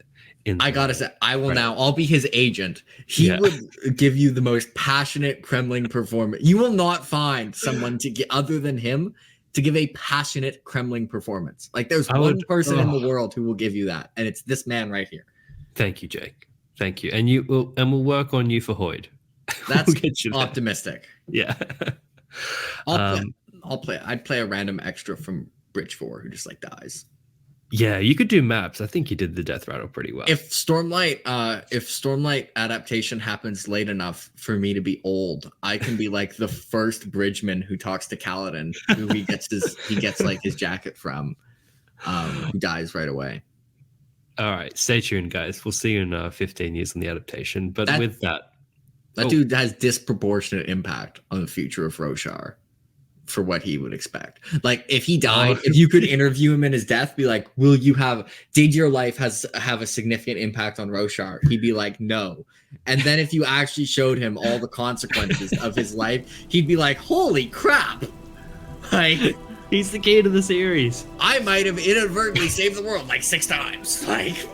[SPEAKER 2] I gotta say, I will now. I'll be his agent. He would give you the most passionate Cremling performance. You will not find someone to get other than him to give a passionate Cremling performance. Like there's one person in the world who will give you that, and it's this man right here.
[SPEAKER 1] Thank you, Jake. Thank you, and we'll work on you for Hoid.
[SPEAKER 2] That's optimistic.
[SPEAKER 1] Yeah.
[SPEAKER 2] I'd play a random extra from Bridge 4 who just like dies.
[SPEAKER 1] Yeah, you could do maps. I think you did the death rattle pretty well.
[SPEAKER 2] If Stormlight adaptation happens late enough for me to be old, I can be like the first bridgeman who talks to Kaladin, who he gets like his jacket from, who dies right away.
[SPEAKER 1] All right, stay tuned, guys. We'll see you in 15 years on the adaptation. But with that
[SPEAKER 2] dude has disproportionate impact on the future of Roshar. For what he would expect. Like if he died, if you could interview him in his death, be like, did your life have a significant impact on Roshar? He'd be like, no. And then if you actually showed him all the consequences of his life, he'd be like, holy crap. Like
[SPEAKER 1] He's the key to the series.
[SPEAKER 2] I might have inadvertently saved the world like 6 times. Like,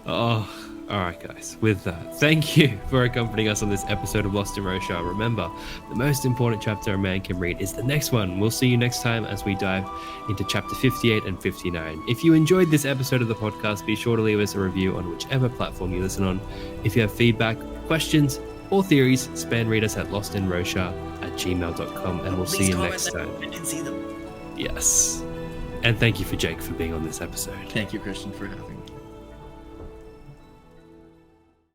[SPEAKER 1] oh, all right, guys. With that, thank you for accompanying us on this episode of Lost in Roshar. Remember, the most important chapter a man can read is the next one. We'll see you next time as we dive into chapter 58 and 59. If you enjoyed this episode of the podcast, be sure to leave us a review on whichever platform you listen on. If you have feedback, questions, or theories, Spanreed us at lostinroshar@gmail.com, and we'll see you next time.
[SPEAKER 2] I didn't see them.
[SPEAKER 1] Yes. And thank you for Jake for being on this episode.
[SPEAKER 2] Thank you, Christian, for having me.